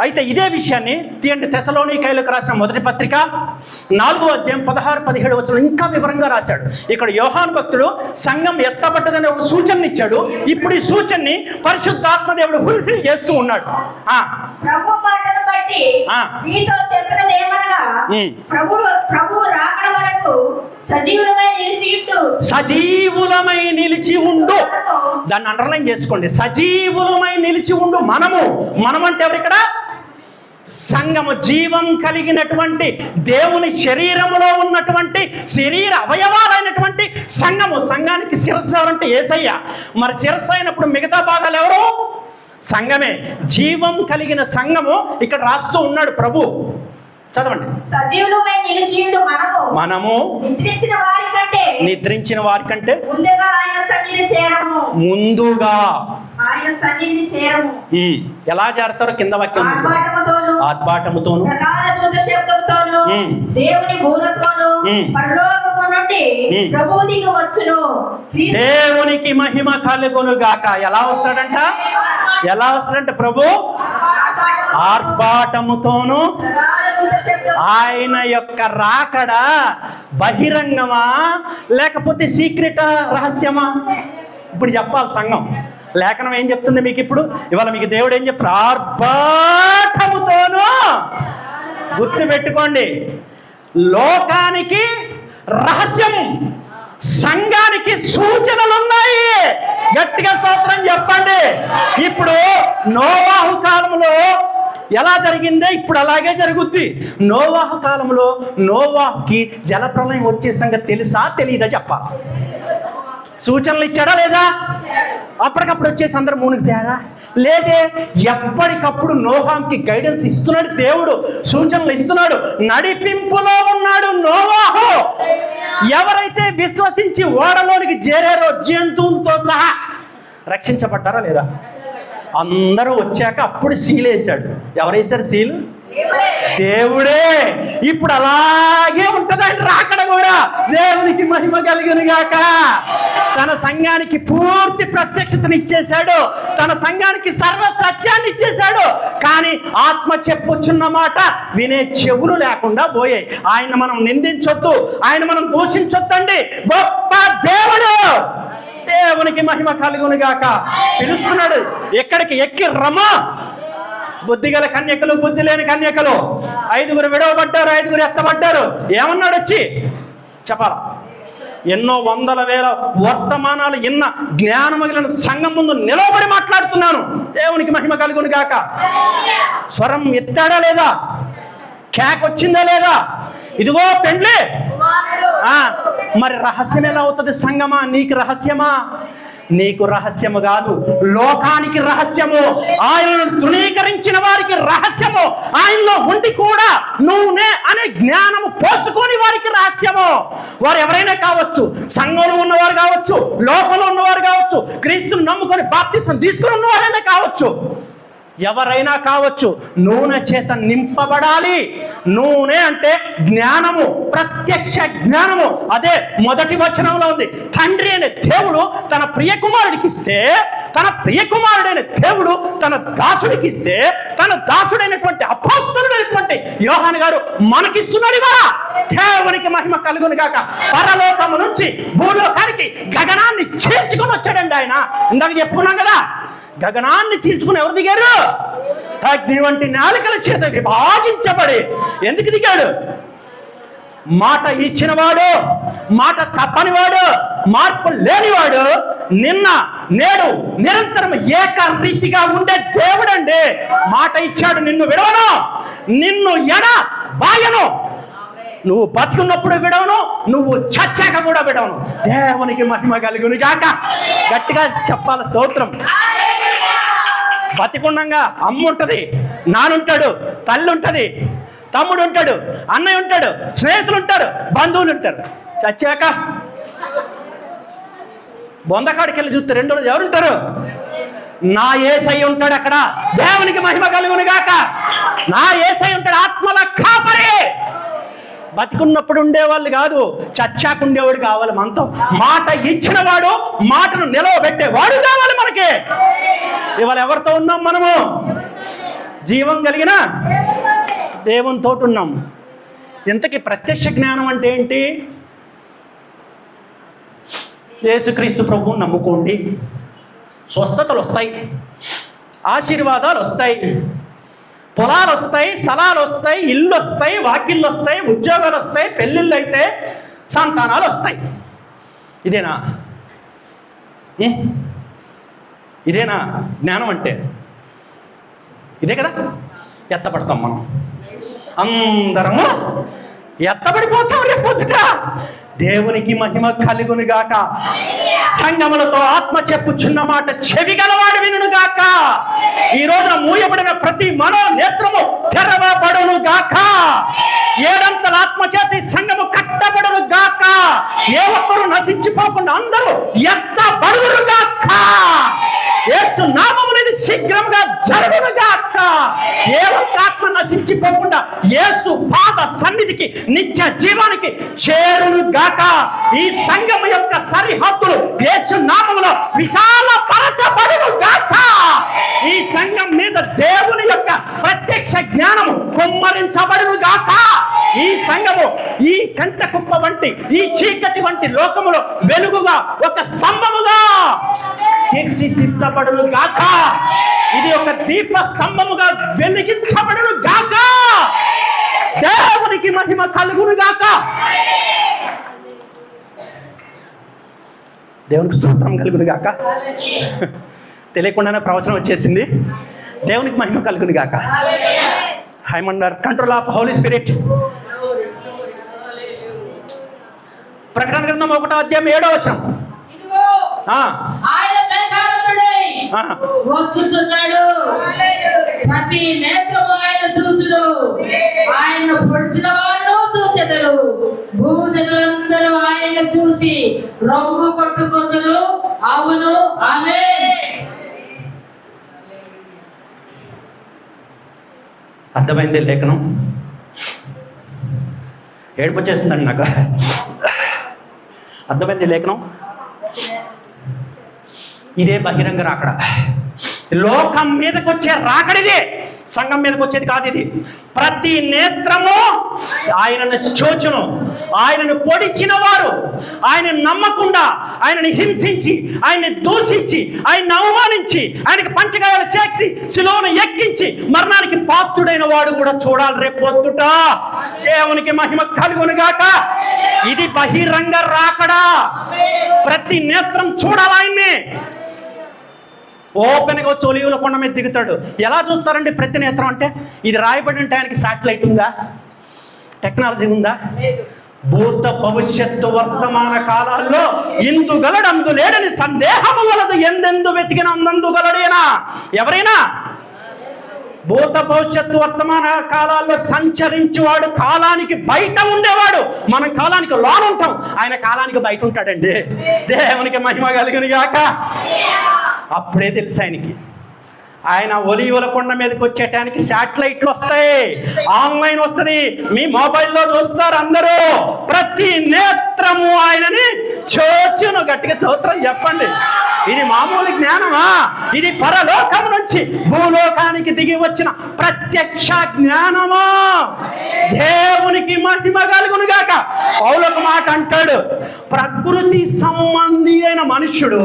అయితే ఇదే విషయాన్ని తీయండి. తెస్సలోనికైలకు రాసిన మొదటి పత్రిక 4వ అధ్యాయం 16-17 వచనం ఇంకా వివరంగా రాశాడు. ఇక్కడ యోహాను భక్తుడు సంఘం ఎత్తబడ్డదని ఒక సూచన ఇచ్చాడు. ఇప్పుడు ఈ సూచనని పరిశుద్ధాత్మ దేవుడు ఫుల్ఫిల్ చేస్తూ ఉన్నాడు. ప్రభు మాటను బట్టి మీతో చెప్పినదేమనగా, ప్రభువు రాకడ వరకు సజీవులమై నిలిచి ఉండు. దాన్ని అండర్లైన్ చేసుకోండి. సజీవులమై నిలిచి ఉండు. మనము అంటే ఎవరు ఇక్కడ? సంఘము. జీవం కలిగినటువంటి దేవుని శరీరములో ఉన్నటువంటి శరీర అవయవాలైనటువంటి సంఘము. సంఘానికి శిరస్సు ఎవరంటే యేసయ్య. మరి శిరస్సు అయినప్పుడు మిగతా భాగాలు ఎవరు? సంఘమే. జీవం కలిగిన సంఘము ఇక్కడ రాస్తూ ఉన్నాడు ప్రభు. చదవండి. మనము నిద్రించిన వారి కంటే ముందుగా ఎలా చేరతారో కింద వాక్యం. ఆర్భాటముతోను దేవుని బోధతోను పరలోకము నుండి నుండి ప్రభువు దిగి వచ్చును. దేవునికి మహిమ కలుగును గాక. ఎలా వస్తాడంట? ఎలా వస్తాడంట ప్రభు? ఆర్భాటముతోను. ఆయన యొక్క రాకడ బహిరంగమా లేకపోతే సీక్రెటా, రహస్యమా? ఇప్పుడు చెప్పాలి సంఘం. లేఖనం ఏం చెప్తుంది మీకు ఇప్పుడు? ఇవాళ మీకు దేవుడు ఏం చెప్తారు? ఆర్భాటముతోను. గుర్తు పెట్టుకోండి, లోకానికి రహస్యం, సంఘానికి సూచనలు ఉన్నాయి. గట్టిగా స్తోత్రం చెప్పండి. ఇప్పుడు నోవాహు కాలంలో ఎలా జరిగిందే ఇప్పుడు అలాగే జరుగుద్ది. నోవాహు కాలంలో నోవాహుకి జలప్రలయం వచ్చే సంగతి తెలుసా తెలియదా చెప్పాలి. సూచనలు ఇచ్చాడా లేదా? అప్పటికప్పుడు వచ్చేసి అందరూ మునిగిపోయారా? లేదే. ఎప్పటికప్పుడు నోవాహుకి గైడెన్స్ ఇస్తున్నాడు దేవుడు, సూచనలు ఇస్తున్నాడు, నడిపింపులో ఉన్నాడు నోవాహు. ఎవరైతే విశ్వసించి ఓడలోనికి చేరారో జంతువులతో సహా రక్షించబడ్డారా లేదా? అందరూ వచ్చాక అప్పుడు సీల్ వేశాడు. ఎవరేశారు సీలు? దేవుడే. ఇప్పుడు అలాగే ఉంటుందండి రాకడ కూడా. దేవునికి మహిమ కలుగును గాక. తన సంఘానికి పూర్తి ప్రత్యక్షతను ఇచ్చేశాడు, తన సంఘానికి సర్వ సత్యాన్ని ఇచ్చేశాడు. కానీ ఆత్మ చెప్పుచున్న మాట వినే చెవులు లేకుండా పోయాయి. ఆయన మనం నిందించొద్దు, ఆయన మనం దూషించొద్దండి. గొప్ప దేవుడు. దేవునికి మహిమ కలుగును గాక. పిలుస్తున్నాడు. ఎక్కడికి? ఎక్కి రమా. బుద్ధిగల కన్యకలు, బుద్ధి లేని కన్యకలు 5 విడవబడ్డారు, 5 ఎత్తబడ్డారు. ఏమన్నాడు వచ్చి? చెప్పాలా? ఎన్నో వందల వేల వర్తమానాలు ఇన్న జ్ఞానమగిలిన సంఘం ముందు నిలబడి మాట్లాడుతున్నాను. దేవునికి మహిమ కలుగును గాక. స్వరం ఎత్తాడా లేదా? కేక్ వచ్చిందా లేదా? ఇదిగో పెండ్లి. మరి రహస్యం ఎలా అవుతుంది సంగమా? నీకు రహస్యమా? నీకు రహస్యము కాదు, లోకానికి రహస్యము. ఆయనను తృణీకరించిన వారికి రహస్యము. ఆయనలో ఉండి కూడా నువ్వునే అనే జ్ఞానము పోసుకొని వారికి రహస్యము. వారు ఎవరైనా కావచ్చు, సంఘంలో ఉన్నవారు కావచ్చు, లోకంలో ఉన్నవారు కావచ్చు, క్రీస్తును నమ్ముకొని బాప్తిసం తీసుకుని ఉన్నవారైనా కావచ్చు, ఎవరైనా కావచ్చు. నూనె చేత నింపబడాలి. నూనె అంటే జ్ఞానము, ప్రత్యక్ష జ్ఞానము. అదే మొదటి వచనంలో ఉంది. తండ్రి అనే దేవుడు తన ప్రియకుమారుడికి ఇస్తే, తన ప్రియకుమారుడైన దేవుడు తన దాసుడికి ఇస్తే, తన దాసుడైనటువంటి అపోస్తలుడైనటువంటి యోహాను గారు మనకిస్తున్నాడు. ఇవాళ దేవునికి మహిమ కలుగును గాక. పరలోకము నుంచి భూలోకానికి గగనాన్ని చేర్చుకొని వచ్చాడండి ఆయన. ఇందాక చెప్పుకున్నాం కదా, గగనాన్ని చీల్చుకుని ఎవరు దిగారు? అగ్ని వంటి నాలుకల చేత విభాగించబడి. ఎందుకు దిగాడు? మాట ఇచ్చినవాడు, మాట తప్పనివాడు, మార్పు లేనివాడు, నిన్న నేడు నిరంతరం ఏకరీతిగా ఉండే దేవుడండి. మాట ఇచ్చాడు, నిన్ను విడవను, నిన్ను ఎడ బాయను. నువ్వు బతికున్నప్పుడు విడవను, నువ్వు చచ్చాక కూడా విడవను. దేవునికి మహిమ కలుగును గాక. గట్టిగా చెప్పాలి స్తోత్రం. బతికుండంగా అమ్మ ఉంటుంది, నానుంటాడు, తల్లి ఉంటుంది, తమ్ముడు ఉంటాడు, అన్నయ్య ఉంటాడు, స్నేహితులు ఉంటారు, బంధువులు ఉంటారు. చచ్చాక బొందకాడికి వెళ్ళి చూస్తే 2 రోజులు ఎవరుంటారు? నా యేసయ్య ఉంటాడు అక్కడ. దేవునికి మహిమ కలుగును గాక. నా యేసయ్య ఉంటాడు, ఆత్మల కాపరి. బతికున్నప్పుడు ఉండేవాళ్ళు కాదు, చచ్చాక ఉండేవాడు కావాలి మనతో. మాట ఇచ్చిన వాడు, మాటను నిలవబెట్టేవాడు కావాలి మనకి. ఇవాళ ఎవరితో ఉన్నాం మనము? జీవం కలిగిన దేవునితో ఉన్నాం. ఇంతకీ ప్రత్యక్ష జ్ఞానం అంటే ఏంటి? యేసుక్రీస్తు ప్రభువుని నమ్ముకోండి, స్వస్థతలు వస్తాయి, ఆశీర్వాదాలు వస్తాయి, పొలాలు వస్తాయి, స్థలాలు వస్తాయి, ఇల్లు వస్తాయి, వాకిళ్ళు వస్తాయి, ఉద్యోగాలు వస్తాయి, పెళ్ళిళ్ళు అయితే సంతానాలు వస్తాయి. ఇదేనా? ఇదేనా జ్ఞానం అంటే? ఇదే కదా. ఎత్తపడతాం మనం, అందరము ఎత్తబడిపోతాం రేపొద్దుట. దేవునికి మహిమ కలుగును గాక. సంగములతో ఆత్మ చెప్పుచున్న మాట చెవి గలవాడు వినును గాక. ఈ రోజున మూయబడిన ప్రతి మనో నేత్రము తెరవబడును గాక. 7 అంతల ఆత్మ చేత సంఘము కట్టబడును గాక. ఏ ఒక్కరు నశించిపోకుండా అందరూ ఎత్తబడును గాక. యేసు నామమున ఇది శీఘ్రముగా జరుగును గాక. ఏ ఒక్క ఆత్మ నశించిపోకుండా యేసు పాద సన్నిధికి నిత్య జీవానికి చేరును గాక. ఈ సంఘము యొక్క సరిహద్దులు యేసు నామములో విశాలపరచబడును గాక. ఈ సంఘం మీద దేవుని యొక్క ప్రత్యక్ష జ్ఞానము కుమ్మరించబడును గాక. ఈ సంఘము ఈ కంట కుప్ప వంటి ఈ చీకటి వంటి లోకములో వెలుగుగా ఒక స్తంభముగా తీర్చిదిద్దబడును గాక. ఇది ఒక దీప స్తంభముగా వెలిగించబడును గాక. దేవునికి మహిమ కలుగును గాక. దేవునికి స్తోత్రం కలుగును గాక. తెలియకుండానే ప్రవచనం వచ్చేసింది. దేవునికి మహిమ కలుగును గాక. హైమండర్ కంట్రోల్ ఆఫ్ హోలీ స్పిరిట్. ప్రకటన గ్రంథం 1వ అధ్యాయం 7వ వచనం. ఇదిగో ఆయన మేఘారూఢుడై వచ్చుచున్నాడు. ప్రతి నేత్రము ఆయన చూచును. ఆయనను పొడిచిన వారు చూచెదరు. భూజనులందరూ ఆయన చూచి రొమ్ము కొట్టుకొందురు. అవును, ఆమేన్. అర్థమైంది లేఖనం. ఏడుపు వచ్చేస్తుందండి నాకు. అర్థమైంది లేఖనం. ఇదే బహిరంగ రాకడ. లోకం మీదకి వచ్చే రాకడిదే, సంఘం మీదకి వచ్చేది కాదు ఇది. ప్రతి నేత్రము ఆయనను చూచును. ఆయనను పొడిచిన వారు, ఆయన నమ్మకుండా, ఆయనని హింసించి, ఆయన్ని దూషించి, ఆయన్ని అవమానించి, ఆయనకి పంచగాయాలు చేసి శిలువను ఎక్కించి మరణానికి పాత్రుడైన వాడు కూడా చూడాలి రేపు పొద్దుట. దేవునికి మహిమ కలుగును గాక. ఇది బహిరంగ రాకడా. ప్రతి నేత్రం చూడాలి ఆయన్ని. ఓపెన్గా వచ్చి ఒలీవుల కొండ మీద దిగుతాడు. ఎలా చూస్తారండి ప్రతి నేత్రం అంటే? ఇది రాయబడి ఉంటే ఆయనకి శాటిలైట్ ఉందా? టెక్నాలజీ ఉందా? భూత భవిష్యత్తు వర్తమాన కాలాల్లో ఇందుగలడు అందులేడని సందేహము వలదు. ఎందెందు వెతికిన అందందుగలడేనా? ఎవరైనా భూత భవిష్యత్తు వర్తమాన కాలాల్లో సంచరించేవాడు కాలానికి బయట ఉండేవాడు. మనం కాలానికి లోన ఉంటాం, ఆయన కాలానికి బయట ఉంటాడండి. దేవునికి మహిమ కలుగును గాక. అప్పుడే తెలుసు ఆయనకి. ఆయన ఒలీవల కొండ మీదకి వచ్చేటానికి శాటిలైట్లు వస్తాయి, ఆన్లైన్ వస్తుంది, మీ మొబైల్లో చూస్తారు అందరూ. ప్రతి నేత్రము ఆయనని చూచును. గట్టిగా స్తోత్రం చెప్పండి. ఇది మామూలు జ్ఞానమా? ఇది పరలోకం నుంచి భూలోకానికి దిగి వచ్చిన ప్రత్యక్ష జ్ఞానమా? దేవునికి మహిమ కలుగును గాక. పౌలొక మాట అంటాడు, ప్రకృతి సంబంధి అయిన మనుష్యుడు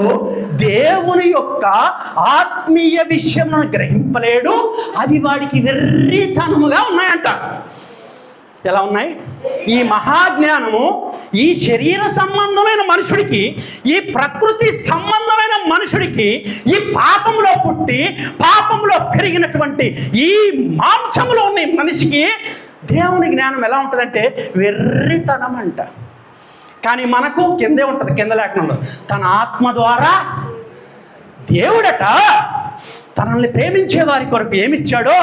దేవుని యొక్క ఆత్మీయ విషయములను గ్రహింపలేడు. అది వాడికి వెర్రితనముగా ఉన్నాయంట. ఎలా ఉన్నాయి? ఈ మహాజ్ఞానము ఈ శరీర సంబంధమైన మనుషుడికి, ఈ ప్రకృతి సంబంధమైన మనుషుడికి, ఈ పాపంలో పుట్టి పాపంలో పెరిగినటువంటి ఈ మాంసంలో ఉన్న మనిషికి దేవుని జ్ఞానం ఎలా ఉంటుందంటే వెర్రితనం అంట. కానీ మనకు కిందే ఉంటుంది, కింద లేఖనంలో తన ఆత్మ ద్వారా దేవుడట తనల్ని ప్రేమించే వారి కొరకు ఏమిచ్చాడో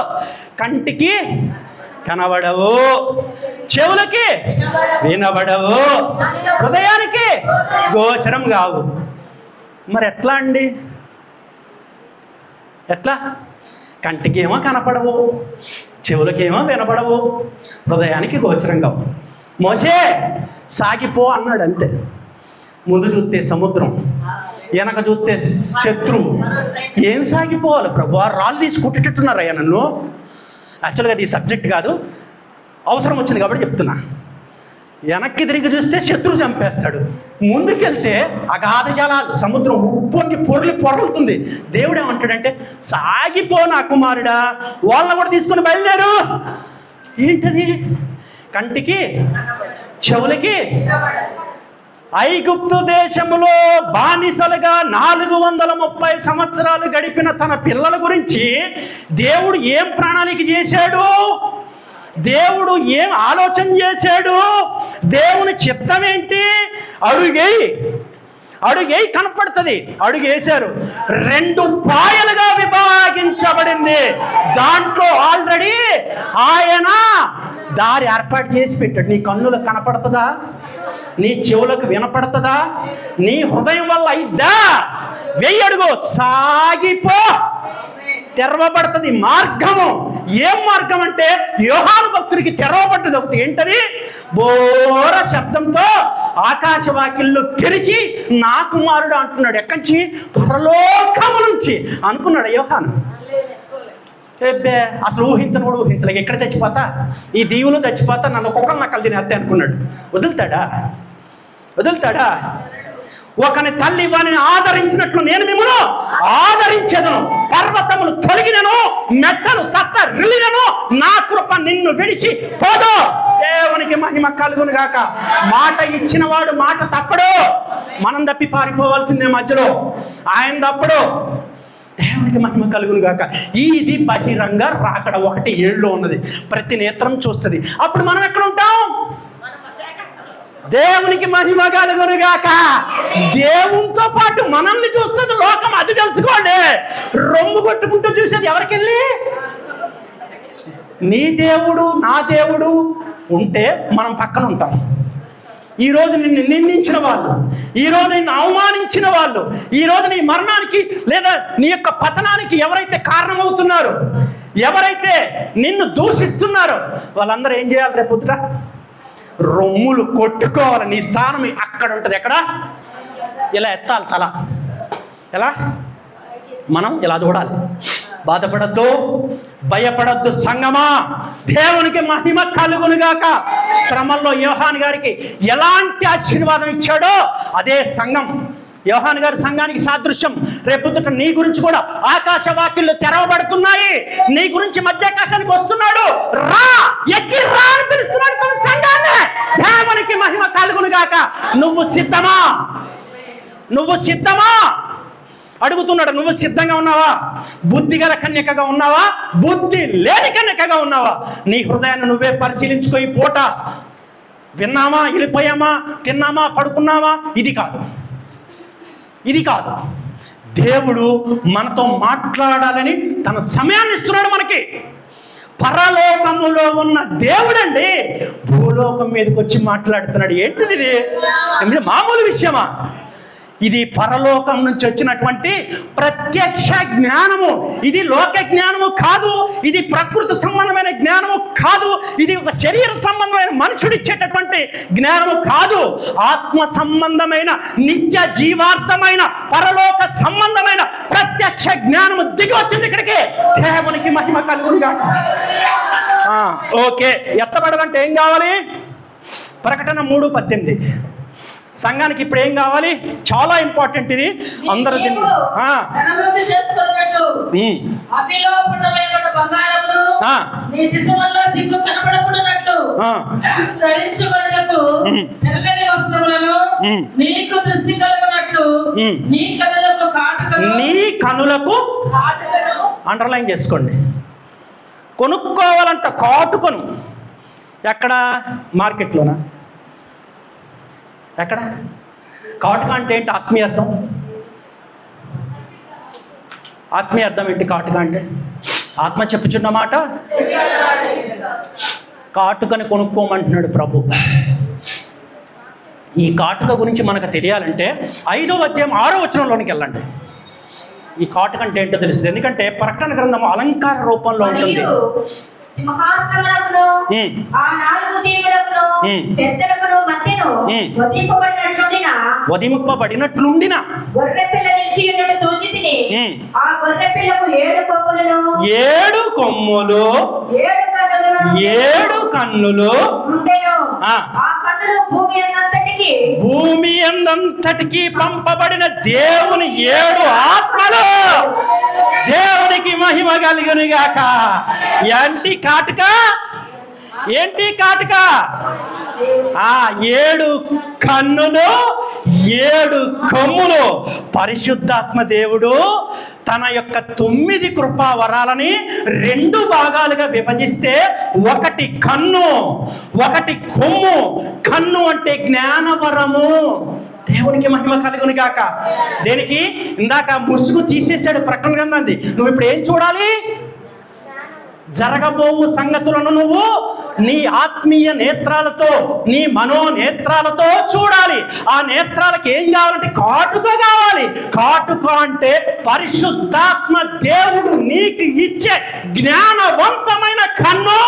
కంటికి కనబడవు, చెవులకి వినబడవు, హృదయానికి గోచరం కావు. మరి ఎట్లా అండి? ఎట్లా? కంటికేమో కనపడవు, చెవులకేమో వినబడవు, హృదయానికి గోచరం కావు. మోసే సాగిపో అన్నాడు అంతే. ముందు చూస్తే సముద్రం, వెనక చూస్తే శత్రువు. ఏం సాగిపోవాలి ప్రభు? రాళ్ళు తీసి కుట్టేటట్టున్నారయ్యా నన్ను. యాక్చువల్గా అది సబ్జెక్ట్ కాదు, అవసరం వచ్చింది కాబట్టి చెప్తున్నా. వెనక్కి తిరిగి చూస్తే శత్రువు చంపేస్తాడు, ముందుకెళ్తే అగాధ జలాలు, సముద్రం ఉప్పొంగి పొరలుతుంది. దేవుడు ఏమంటాడంటే సాగిపో నా కుమారుడా, వాళ్ళని కూడా తీసుకుని బయలుదేరు. ఏంటది? కంటికి చెవులకి. ఐగుప్తు దేశంలో బానిసలుగా 430 సంవత్సరాలు గడిపిన తన పిల్లల గురించి దేవుడు ఏం ప్రణాళిక చేశాడు? దేవుడు ఏం ఆలోచన చేశాడు? దేవుని చిత్తం ఏంటి? అడుగేయి కనపడుతుంది. అడుగేశారు, 2 పాయలుగా విభాగించబడింది. దాంట్లో ఆల్రెడీ ఆయన దారి ఏర్పాటు చేసి పెట్టాడు. నీ కన్నులకు కనపడుతుందా? నీ చెవులకు వినపడుతుందా? నీ హృదయం వల్ల అయిద్దా? వెయ్యి అడుగు సాగిపో, తెరవబడుతుంది మార్గము. ఏం మార్గం అంటే యోహాను భక్తుడికి తెరవబడ్డది ఒకటి. ఏంటది? బోర శబ్దంతో ఆకాశవాకిళ్ళు తెరిచి నా కుమారుడు అంటున్నాడు. ఎక్కడి నుంచి? పరలోకము నుంచి అనుకున్నాడు యోహాను. అసలు ఊహించను కూడా ఊహించలేక ఎక్కడ చచ్చిపోతా, ఈ దీవులో చచ్చిపోతా, నన్ను ఒక్కొక్కరు నాకు కలిదిన హత్య అనుకున్నాడు. వదులుతాడా? ఒకని తల్లి వాణిని ఆదరించినట్లు నేను మిమ్మల్ని ఆదరించేదను. పర్వతములు తొలగినను, మెట్టలు తత్తరిల్లినను, నా కృప నిన్ను విడిచి పోదు. దేవునికి మహిమ కలుగును గాక. మాట ఇచ్చిన వాడు మాట తప్పడు. మనం తప్పి పారిపోవాల్సిందే మధ్యలో, ఆయన తప్పడు. దేవునికి మహిమ కలుగును గాక. ఇది బహిరంగ రాకడ 1 ఉన్నది. ప్రతి నేత్రం చూస్తుంది. అప్పుడు మనం ఎక్కడ ఉంటాం? దేవునికి మహిమ కలుగును గాక. దేవునితో పాటు మనల్ని చూస్తుంది లోకం, అది తెలుసుకోండి. రొమ్ము కొట్టుకుంటూ చూసేది ఎవరికెళ్ళి? నీ దేవుడు నా దేవుడు ఉంటే మనం పక్కన ఉంటాం. ఈరోజు నిన్ను నిందించిన వాళ్ళు, ఈరోజు నిన్ను అవమానించిన వాళ్ళు, ఈరోజు నీ మరణానికి లేదా నీ యొక్క పతనానికి ఎవరైతే కారణమవుతున్నారో, ఎవరైతే నిన్ను దూషిస్తున్నారో, వాళ్ళందరూ ఏం చేయాలి? రేపు పొద్దుట రొమ్ములు కొట్టుకోవాలి. నీ స్థానం అక్కడ ఉంటుంది. ఎక్కడ? ఇలా ఎత్తాలి తల. ఎలా? మనం ఇలా చూడాలి. బాధపడద్దు, భయపడద్దు సంగమా. దేవునికి మహిమ కలుగునుగాక. శ్రమల్లో యోహాను గారికి ఎలాంటి ఆశీర్వాదం ఇచ్చాడో అదే సంఘం. యోహాను గారి సంఘానికి సాదృశ్యం. రేపు నీ గురించి కూడా ఆకాశ వాకిళ్ళు తెరవబడుతున్నాయి. నీ గురించి మధ్యాకాశానికి వస్తున్నాడు. రా, ఎక్కి రా అని పిలుస్తున్నాడు తన సంఘాన్ని. దేవునికి మహిమ కలుగునుగాక. నువ్వు సిద్ధమా అడుగుతున్నాడు. నువ్వు సిద్ధంగా ఉన్నావా? బుద్ధి గల కన్యకగా ఉన్నావా? బుద్ధి లేని కన్యకగా ఉన్నావా? నీ హృదయాన్ని నువ్వే పరిశీలించుకో. ఈ పూట విన్నామా, వెళ్ళిపోయామా, తిన్నామా, పడుకున్నామా? ఇది కాదు. దేవుడు మనతో మాట్లాడాలని తన సమయాన్ని ఇస్తున్నాడు మనకి. పరలోకములో ఉన్న దేవుడండి భూలోకం మీదకి వచ్చి మాట్లాడుతున్నాడు. ఏంటిది? ఇది మామూలు విషయమా? ఇది పరలోకం నుంచి వచ్చినటువంటి ప్రత్యక్ష జ్ఞానము. ఇది లోక జ్ఞానము కాదు. ఇది ప్రకృతి సంబంధమైన జ్ఞానము కాదు. ఇది ఒక శరీర సంబంధమైన మనుషుడు ఇచ్చేటటువంటి జ్ఞానము కాదు. ఆత్మ సంబంధమైన, నిత్య జీవార్థమైన, పరలోక సంబంధమైన ప్రత్యక్ష జ్ఞానము దిగి వచ్చింది ఇక్కడికి. దేవునికి మహిమ కలుగునుగాక. ఓకే, ఎత్తబడాలంటే ఏం కావాలి? ప్రకటన 3:18. సంఘానికి ఇప్పుడు ఏం కావాలి? చాలా ఇంపార్టెంట్ ఇది. అందరూ నీ కనులకు అండర్లైన్ చేసుకోండి. కొనుక్కోవాలంట కాటుకొను. ఎక్కడ? మార్కెట్లోనా? ఎక్కడ? కాటుక అంటే ఏంటి? ఆత్మీయ అర్థం ఏంటి? కాటుక అంటే ఆత్మ చెప్పుచున్న మాట. కాటుకని కొనుక్కోమంటున్నాడు ప్రభు. ఈ కాటుక గురించి మనకు తెలియాలంటే 5వ అధ్యాయం 6వ వచనంలోనికి వెళ్ళండి. ఈ కాటుక అంటే ఏంటో తెలుస్తుంది. ఎందుకంటే ప్రకటన గ్రంథం అలంకార రూపంలో ఉంటుంది. సింహాసనములకును ఆ 4 జీవులకును పెద్దలకును మధ్యను వధింపబడినట్లుండిన గొర్రె పిల్ల నిలిచి ఉన్నట్టు చూచితిని. ఆ గొర్రె పిల్లకు 7 కొమ్ములను 7 కొమ్ములు 7 కన్నులు ఉండెను. ఆ కన్నులు భూమి అందంతటికి పంపబడిన దేవుని 7 ఆత్మలు. దేవునికి మహిమ కలుగునుగాక. ఏంటి కాటుక? 7 కన్నులు 7 కొమ్ములు. పరిశుద్ధాత్మ దేవుడు తన యొక్క 9 కృపా వరాలని 2 భాగాలుగా విభజిస్తే, 1 కన్ను, 1 కొమ్ము. కన్ను అంటే జ్ఞానవరము. దేవునికి మహిమ కలుగును గాక. దేనికి? ఇందాక ముసుగు తీసేశాడు ప్రకటన గ్రంథాన్ని. నువ్వు ఇప్పుడు ఏం చూడాలి? జరగబోవు సంగతులను నువ్వు నీ ఆత్మీయ నేత్రాలతో, నీ మనోనేత్రాలతో చూడాలి. ఆ నేత్రాలకు ఏం కావాలంటే కాటుక కావాలి. కాటుక అంటే పరిశుద్ధాత్మ దేవుడు నీకు ఇచ్చే జ్ఞానవంతమైన కన్ను.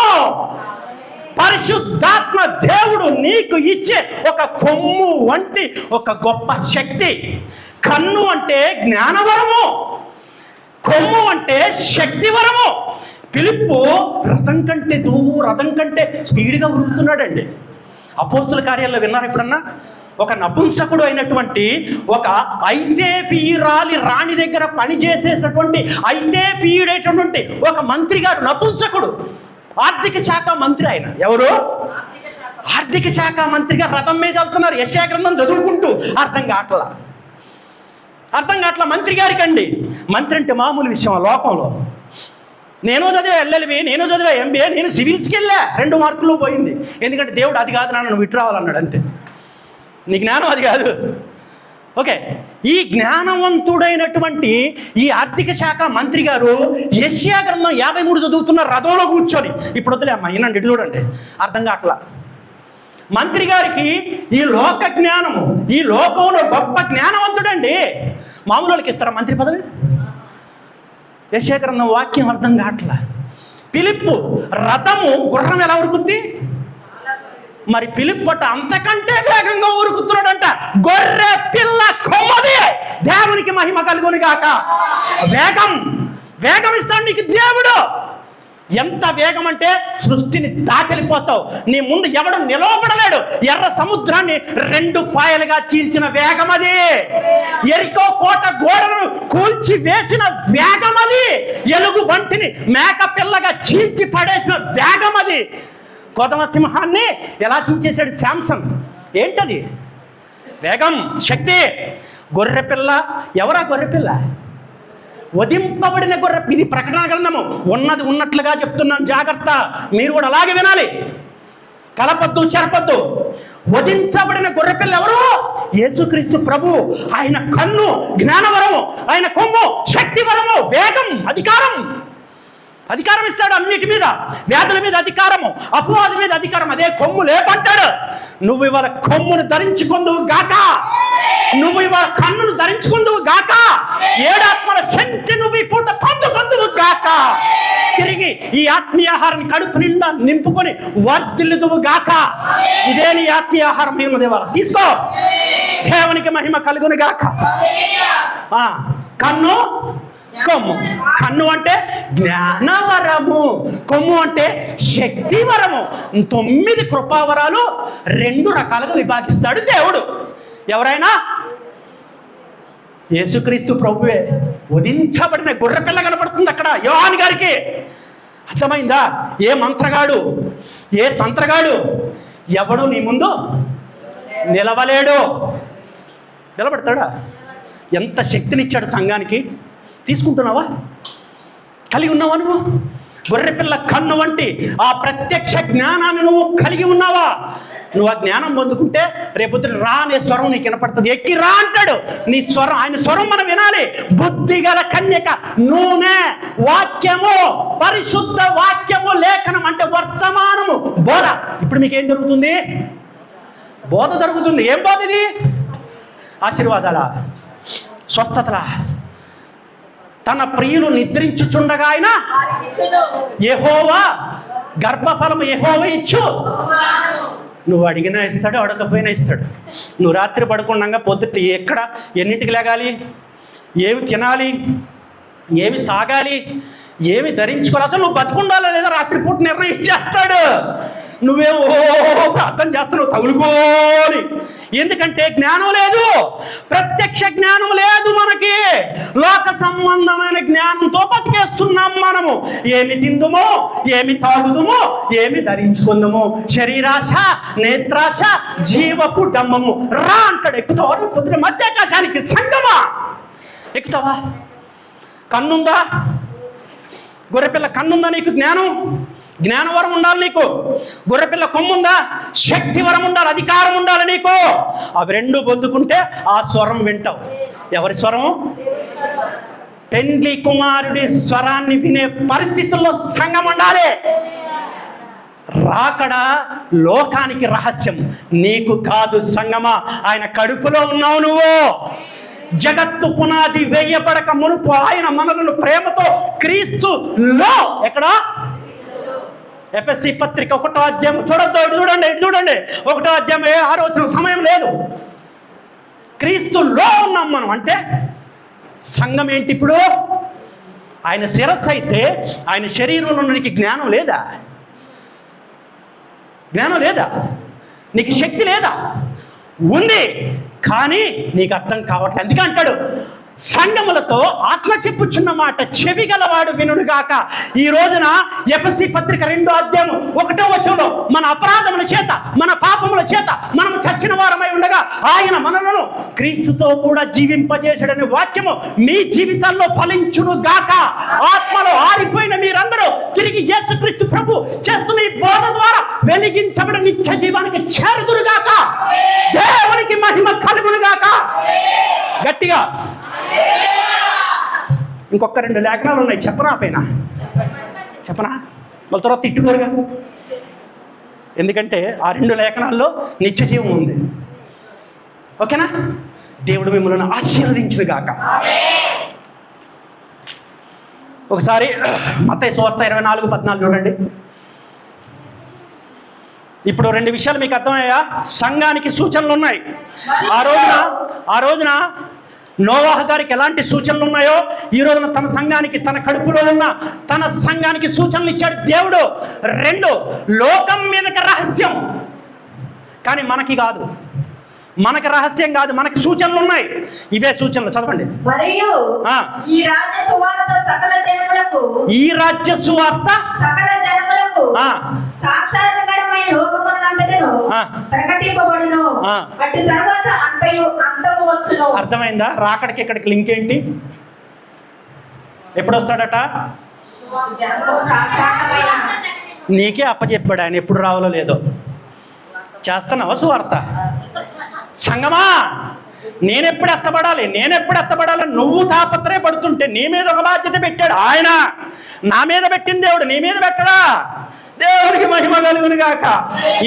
పరిశుద్ధాత్మ దేవుడు నీకు ఇచ్చే ఒక కొమ్ము వంటి ఒక గొప్ప శక్తి. కన్ను అంటే జ్ఞానవరము, కొమ్ము అంటే శక్తివరము. ఫిలిప్పు రథం కంటే స్పీడ్గా ఉరుకుతున్నాడండి. అపోస్తుల కార్యాల్లో విన్నారు ఎప్పుడన్నా? ఒక నపుంసకుడు అయినటువంటి ఒక ఐతేఫీయురాలి రాణి దగ్గర పనిచేసేటటువంటి ఐతేఫీయుడైనటువంటి ఒక మంత్రి గారు, నపుంసకుడు, ఆర్థిక శాఖ మంత్రి. ఆయన ఎవరు? ఆర్థిక శాఖ మంత్రిగా రథం మీద వెళ్తున్నారు, యెషయా గ్రంథం చదువుకుంటూ. అర్థం కావట్లా మంత్రి గారికి అండి. మంత్రి అంటే మామూలు విషయం లోకంలో. నేను చదివా ఎల్ఎల్బి, నేను చదివా ఎంబీఏ, నేను సివిల్స్కి వెళ్ళా, 2 మార్కులు పోయింది. ఎందుకంటే దేవుడు అది కాదు నాన్న, నువ్వు ఇటు రావాలన్నాడు, అంతే. నీ జ్ఞానం అది కాదు. ఓకే, ఈ జ్ఞానవంతుడైనటువంటి ఈ ఆర్థిక శాఖ మంత్రి గారు యెషయా గ్రంథం 53 చదువుతున్న రథంలో కూర్చొని. ఇప్పుడు వద్దులే అమ్మా, ఈయనండి, ఇటు చూడండి. అర్థం కావట్లా. మంత్రి గారికి ఈ లోక జ్ఞానము, ఈ లోకంలో గొప్ప జ్ఞానవంతుడండి. మామూలు వాళ్ళకి ఇస్తారా మంత్రి పదవి? యెషయా గ్రంథం వాక్యం అర్థం కావట్లా. ఫిలిప్పు రథము గుర్రం ఎలా ఉరుకుద్ది? మరి ఫిలిప్పు అంతకంటే వేగంగా ఉరుకుతున్నాడంట. గొర్రె పిల్ల కొమ్మది. దేవునికి మహిమ కలుగును గాక. వేగం ఇస్తాడు నీకు దేవుడు. ఎంత వేగం అంటే సృష్టిని దాటెళ్ళిపోతావు. నీ ముందు ఎవడు నిలవబడలేడు. ఎర్ర సముద్రాన్ని 2 పాయలుగా చీల్చిన వేగం అది. ఎరికో కోట గోడలను కూల్చి వేసిన వేగం అది. ఎలుగు బంటిని మేక పిల్లగా చీల్చి పడేసిన వేగం అది. కొదమ సింహాన్ని ఎలా చీల్చేశాడు శాంసన్. ఏంటది? వేగం, శక్తి. గొర్రెపిల్ల ఎవరా? గొర్రెపిల్ల వధింపబడిన గొర్రె. ఇది ప్రకటన గ్రంథము, ఉన్నది ఉన్నట్లుగా చెప్తున్నాను, జాగ్రత్త. మీరు కూడా అలాగే వినాలి, కలపద్దు, చెరపద్దు. వధించబడిన గొర్రెపిల్ల ఎవరు? యేసుక్రీస్తు ప్రభు. ఆయన కన్ను జ్ఞానవరము, ఆయన కొమ్ము శక్తివరము, వేగం, అధికారం ఇస్తాడు అన్నిటి మీద. వ్యాధుల మీద అధికారము, అపవాది మీద అధికారం. అదే కొమ్ము లేపంటాడు. నువ్వు ఇవాళ కొమ్మును ధరించుకుందువు గాక. నువ్వు ఇవాళ కన్నును ధరించుకుందువు గాక. 7 ఆత్మల శక్తి నువ్వు ఈ పూట పొందుకుందువు గాక. తిరిగి ఈ ఆత్మీయాహారాన్ని కడుపు నిండా నింపుకొని వర్ధిల్లుదువు గాక. ఇదే నీ ఆత్మీయాహారం ఉన్నది. ఇవాళ తీసుకో. దేవునికి మహిమ కలుగును గాక. కన్ను, కొమ్ము. కన్ను అంటే జ్ఞానవరము, కొమ్ము అంటే శక్తివరము. 9 కృపావరాలు 2 రకాలుగా విభాగిస్తాడు దేవుడు. ఎవరైనా యేసుక్రీస్తు ప్రభువే. వధించబడిన గొర్రెపిల్ల కనపడుతుంది అక్కడ యోహాను గారికి. అర్థమైందా? ఏ మంత్రగాడు, ఏ తంత్రగాడు ఎవడు నీ ముందు నిలవలేడు. నిలబడతాడా? ఎంత శక్తినిచ్చాడు సంఘానికి. తీసుకుంటున్నావా? కలిగి ఉన్నావా? నువ్వు గొర్రెపిల్ల కన్ను వంటి ఆ ప్రత్యక్ష జ్ఞానాన్ని నువ్వు కలిగి ఉన్నావా? నువ్వు ఆ జ్ఞానం పొందుకుంటే రేపొద్దున రా అనే స్వరం నీకు వినపడుతుంది. ఎక్కి రా అంటాడు. నీ స్వరం, ఆయన స్వరం మనం వినాలి. బుద్ధిగల కన్యక, నూనె, వాక్యము, పరిశుద్ధ వాక్యము, లేఖనం అంటే వర్తమానము, బోధ. ఇప్పుడు మీకేం జరుగుతుంది? బోధ జరుగుతుంది. ఏం బోధ ఇది? ఆశీర్వాదాల, స్వస్థతల. తన ప్రియులు నిద్రించుచుండగా ఆయన యెహోవా గర్భఫలము యెహోవా ఇచ్చు. నువ్వు అడిగినా ఇస్తాడు, అడగకపోయినా ఇస్తాడు. నువ్వు రాత్రి పడుకుండగా పొద్దుట ఎన్నింటికి లేగాలి, ఏమి తినాలి, ఏమి తాగాలి, ఏమి ధరించుకోవాలి, అసలు నువ్వు బతుకుండాలా లేదా రాత్రిపూట నిర్ణయించేస్తాడు. నువ్వేమో ప్రార్థన చేస్తున్నావు తగులుకోని. ఎందుకంటే జ్ఞానం లేదు, ప్రత్యక్ష జ్ఞానం లేదు మనకి. లోక సంబంధమైన జ్ఞానంతో బతికేస్తున్నాం మనము. ఏమి తిందుమో, ఏమి తాగుదుమో, ఏమి ధరించుకుందుమో, శరీరాశ, నేత్రాశ, జీవపు డమ్మము. రా అంటాడు. ఎక్కుతావా? పొద్దున మధ్యాకాశానికి సంగమా ఎక్కుతావా? కన్నుందా? గొర్రెపిల్ల కన్నుందా నీకు? జ్ఞానవరం ఉండాలి నీకు. గొర్రెపిల్ల కొమ్ముందా? శక్తివరం ఉండాలి, అధికారం ఉండాలి నీకు. అవి 2 పొందుకుంటే ఆ స్వరం వింటావు. ఎవరి స్వరం? పెండ్లి కుమారుడి స్వరాన్ని వినే పరిస్థితుల్లో సంఘం ఉండాలి. రాకడ లోకానికి రహస్యం, నీకు కాదు సంగమా. ఆయన కడుపులో ఉన్నావు నువ్వు. జగత్తు పునాది వేయబడక మునుపు ఆయన మనలను ప్రేమతో క్రీస్తులో, ఎక్కడ? ఎఫెసీ పత్రిక 1వ అధ్యాయం చూడండి 1వ అధ్యాయం 6వ వచనం. సమయం లేదు. క్రీస్తులో ఉన్నాం మనం అంటే సంఘం ఏంటి? ఇప్పుడు ఆయన శిరస్సు అయితే ఆయన శరీరంలో నీకు జ్ఞానం లేదా? జ్ఞానం లేదా? నీకు శక్తి లేదా? ఉంది, కానీ నీకు అర్థం కావట్లేదు. అందుకే అంటాడు, సంఘములతో ఆత్మ చెప్పుచున్న మాట చెవి గలవాడు వినుడుగాక. ఈ రోజున ఎఫెసీ పత్రిక 2వ అధ్యాయం 1వ వచనంలో మన అపరాధముల చేత, మన పాపముల చేత మనం చచ్చిన వారమై ఉండగా ఆయన మనలను క్రీస్తుతో కూడా జీవింపజేసాడనే వాక్యము మీ జీవితాల్లో ఫలించునుగాక. ఆత్మలో ఆరిపోయిన మీరందరూ తిరిగి యేసుక్రీస్తు ప్రభు చేస్తున్న ఈ బోధ ద్వారా వెలిగించబడిన నిత్య జీవానికి చేరుదురుగాక. దేవునికి మహిమ కలుగునుగాక. గట్టిగా ఇంకొక 2 లేఖనాలు ఉన్నాయి, చెప్పనా? చెప్పనా? మళ్ళీ తర్వాత తిట్టుకోరుగా. ఎందుకంటే ఆ 2 లేఖనాల్లో నిత్య జీవం ఉంది. ఓకేనా? దేవుడు మిమ్మల్ని ఆశీర్వదించును గాక. ఒకసారి మత్తయి సువార్త 24:14 చూడండి. ఇప్పుడు 2 విషయాలు మీకు అర్థమయ్యా? సంఘానికి సూచనలు ఉన్నాయి. ఆ రోజున నోవాహు గారికి ఎలాంటి సూచనలు ఉన్నాయో ఈ రోజున తన సంఘానికి, తన కడుపులో ఉన్న తన సంఘానికి సూచనలు ఇచ్చాడు దేవుడు. 2, లోకం మీదకి రహస్యం, కానీ మనకి కాదు. మనకి రహస్యం కాదు, మనకి సూచనలు ఉన్నాయి. ఇవే సూచనలు చదవండి. మరియు ఈ రాజ్య సువార్త సకల జనములకు సాక్షాత్కారమైన లోకమంతటను ప్రకటింపబడును. అటు తర్వాత అంతము వచ్చును. అర్థమైందా? రాకడికి ఇక్కడికి లింక్ ఏంటి? ఎప్పుడు వస్తాడట? నీకే అప్పచెప్పాడు ఆయన, ఎప్పుడు రావాలో లేదో. చేస్తున్నావా సువార్త? సంగమా, నేనెప్పుడు ఎత్తబడాలి నువ్వు తాపత్రయపడుతుంటే నీ మీద ఒక బాధ్యత పెట్టాడు ఆయన. నా మీద పెట్టింది దేవుడు, నీ మీద పెట్టడా? దేవుడికి మహిమ కలుగును గాక.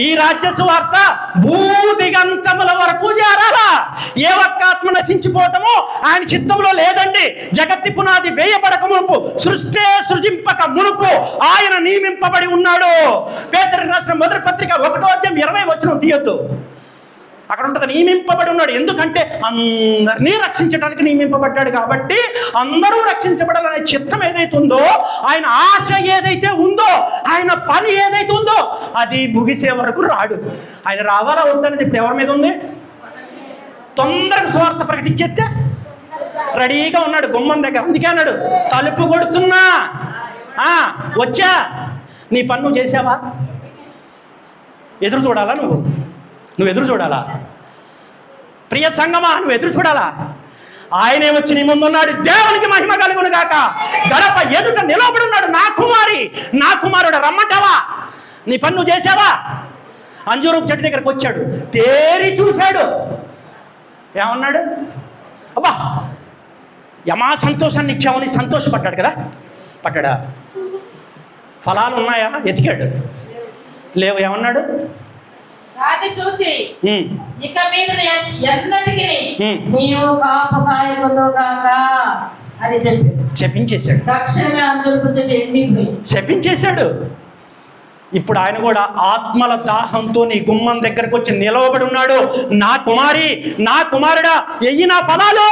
ఈ రాజ్య సువార్త భూదిగంతముల వరకు చేరాలా. ఏ ఒక్క ఆత్మ నశించిపోవటము ఆయన చిత్తంలో లేదండి. జగత్తి పునాది వేయబడక మునుపు, సృష్టి సృజింపక మునుపు ఆయన నియమింపబడి ఉన్నాడు. పేతురు రాసిన మొదటి పత్రిక 1వ అధ్యాయం 20వ వచనం తీయొద్దు. అక్కడ ఉంటుంది, నియమింపబడి ఉన్నాడు. ఎందుకంటే అందరినీ రక్షించడానికి నియమింపబడ్డాడు. కాబట్టి అందరూ రక్షించబడాలనే చిత్తం ఏదైతే ఉందో, ఆయన ఆశ ఏదైతే ఉందో, ఆయన పని ఏదైతే ఉందో అది ముగిసే వరకు రాడు. ఆయన రావాలా వద్దనేది ఇప్పుడు ఎవరి మీద ఉంది? తొందరగా సువార్త ప్రకటించేస్తే రెడీగా ఉన్నాడు గుమ్మం దగ్గర. అందుకే అన్నాడు, తలుపు కొడుతున్నా, వచ్చా, నీ పని నువ్వు చేసావా? ఎదురు చూడాలా? నువ్వు ఎదురు చూడాలా? ప్రియ సంగమా, నువ్వు ఎదురు చూడాలా? ఆయనే వచ్చి నీ ముందున్నాడు. దేవునికి మహిమ కలుగును గాక. గడప ఎదుట నిలబడున్నాడు. నా కుమారుడు రమ్మంటావా? నీ పని నువ్వు చేసావా? అంజూరు చెట్టు దగ్గరకు వచ్చాడు, తేరి చూశాడు. ఏమన్నాడు? అబ్బా, యమా సంతోషాన్ని ఇచ్చామని సంతోషపడ్డాడు కదా. పడ్డాడా? ఫలాలు ఉన్నాయా? ఎతికాడు, లేవు. ఏమన్నాడు? దాన్ని చూచి ఇక మీద ఎన్నటికి నీవు కాపు కాయకుందుగాక అని చెప్పించేశాడు. తక్షణమే అంజూరపు చెట్టు ఎండిపోయి చెప్పించేశాడు. ఇప్పుడు ఆయన కూడా ఆత్మల దాహంతో నీ గుమ్మం దగ్గరకు వచ్చి నిలవబడి ఉన్నాడు. నా కుమారి, నా కుమారుడా, ఎయ్యి నా ఫలాలు.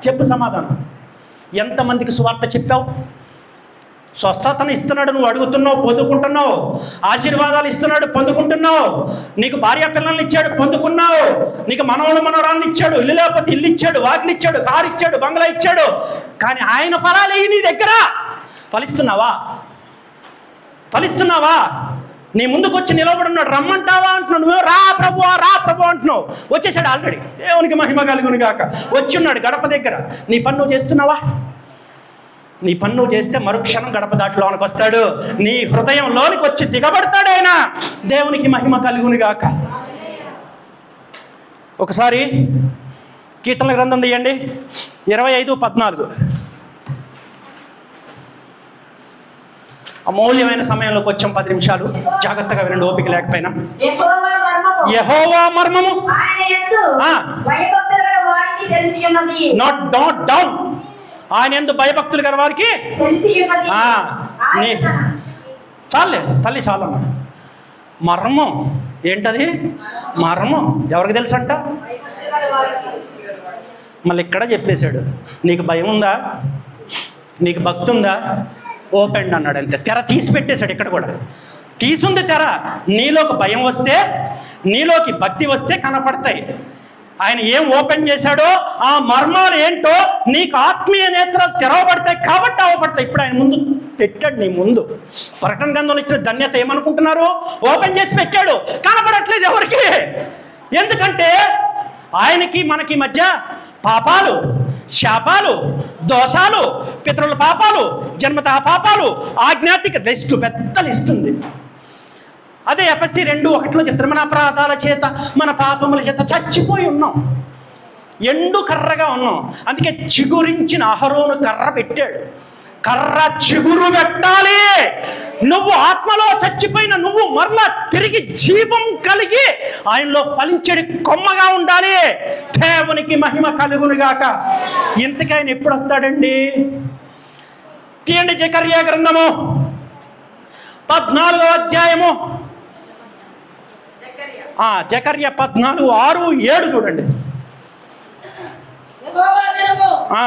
చెప్పు సమాధానం. ఎంతమందికి సువార్త చెప్పావు? స్వస్థతను ఇస్తున్నాడు, నువ్వు అడుగుతున్నావు, పొందుకుంటున్నావు. ఆశీర్వాదాలు ఇస్తున్నాడు, పొందుకుంటున్నావు. నీకు భార్య పిల్లల్ని ఇచ్చాడు, పొందుకున్నావు. నీకు మనవడు మనవరాన్ని ఇచ్చాడు, ఇల్లు లేకపోతే ఇల్లు ఇచ్చాడు, వాకిలి ఇచ్చాడు, కారు ఇచ్చాడు, బంగ్లా ఇచ్చాడు. కానీ ఆయన ఫలాలు నీ దగ్గర ఫలిస్తున్నావా? నీ ముందుకు వచ్చి నిలబడున్నాడు. రమ్మంటావా అంటున్నావు. నువ్వు రా ప్రభు అంటున్నావు. వచ్చేసాడు ఆల్రెడీ. దేవునికి మహిమ కలుగును గాక. వచ్చి ఉన్నాడు గడప దగ్గర. నీ పని నువ్వు చేస్తున్నావా? నీ పని నువ్వు చేస్తే మరుక్షణం గడప దాటిలోనికి వస్తాడు. నీ హృదయంలోనికి వచ్చి దిగబడతాడు ఆయన. దేవునికి మహిమ కలుగును గాక. ఒకసారి కీర్తనల గ్రంథం తీయండి, 25:14. అమూల్యమైన సమయంలోకి వచ్చాం. 10 నిమిషాలు జాగ్రత్తగా వినండి, ఓపిక లేకపోయినా. యెహోవా మర్మము యెహోవా మర్మము ఆయన యందు ఆ. భయభక్తులు గల వారికి తెలిసి ఉన్నది. Not down. ఆయన యందు భయభక్తులు గల వారికి తెలిసి ఉన్నది. ఆ, ఆయన చాలే తల్లి, చాలమ్మా. మర్మం ఏంటది? మర్మం ఎవరికి తెలుసంట? భయభక్తులు గల వారికి. మళ్ళీ ఇక్కడ చెప్పేశాడు, నీకు భయం ఉందా, నీకు భక్తి ఉందా, ఓపెన్ అన్నాడు. అంతే, తెర తీసి పెట్టేశాడు. ఇక్కడ కూడా తీసుంది తెర. నీలోకి భయం వస్తే, నీలోకి భక్తి వస్తే కనపడతాయి. ఆయన ఏం ఓపెన్ చేశాడో ఆ మర్మాలు ఏంటో నీకు ఆత్మీయ నేత్రాలు తెరవబడతాయి కాబట్టి అవపడతాయి. ఇప్పుడు ఆయన ముందు పెట్టాడు, నీ ముందు. ప్రకటన గ్రంథంలో ఇచ్చిన ధన్యత ఏమనుకుంటున్నారు? ఓపెన్ చేసి పెట్టాడు, కనపడట్లేదు ఎవరికి. ఎందుకంటే ఆయనకి మనకి మధ్య పాపాలు, శాపాలు, దోషాలు, పితరుల పాపాలు, జన్మతః పాపాలు, ఆజ్ఞాతిక లిస్టు, పెద్ద లిస్ట్ ఉంది. అదే ఎఫ్ఎస్సి 2:1 చెప్తారు, మన అపరాధాల చేత, మన పాపముల చేత చచ్చిపోయి ఉన్నాం, ఎండు కర్రగా ఉన్నాం. అందుకే చిగురించిన అహరోను కర్ర పెట్టాడు. కర్ర చిగురు పెట్టాలి. నువ్వు ఆత్మలో చచ్చిపోయిన నువ్వు మరలా తిరిగి జీవం కలిగి ఆయనలో ఫలించడి కొమ్మగా ఉండాలి. దేవునికి మహిమ కలుగునుగాక. ఇంతకీ ఆయన ఎప్పుడు వస్తాడండి? తీయండి జకర్యా గ్రంథము 14వ అధ్యాయము. జకర్యా 14:6-7 చూడండి. యెహోవా దినము, ఆ,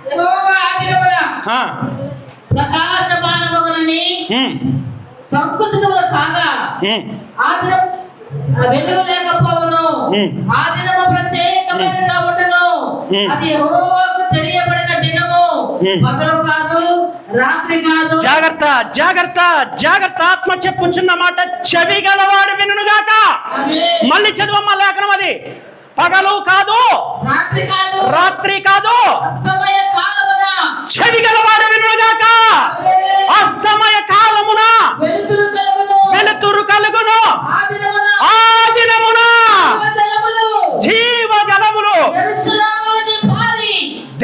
యెహోవా ఆ దినమున ఆ, ప్రకాశమానమగునని ఉమ్, సంకుచితములు కాగా ఉమ్, ఆ దినం వెలుగు లేకపోవును. ఆ దినము ప్రత్యేకమైనదిగా ఉండును. అది యెహోవాకు తెలియబడిన దినము, పగలు కాదు, రాత్రి కాదు. జాగ్రత్త జాగ్రత్త జాగ్రత్త. ఆత్మ చెప్పుచున్న మాట చెవి గలవాడు వినుగాక. ఆమేన్. మళ్ళీ చదువమ్మ లేఖనం. అది పగలు కాదు, రాత్రి కాదు, రాత్రి కాదు, అస్తమయ కాలమున చెవి గలవాడు వినుగాక. అస్తమయ కాలమున వెలుతురు కలుగును. వెలుతురు కలుగును. ఆ దినమున ఆ దినమున జీవజలములు జీవజలములు యెరూషలేములో నుంచి పారి.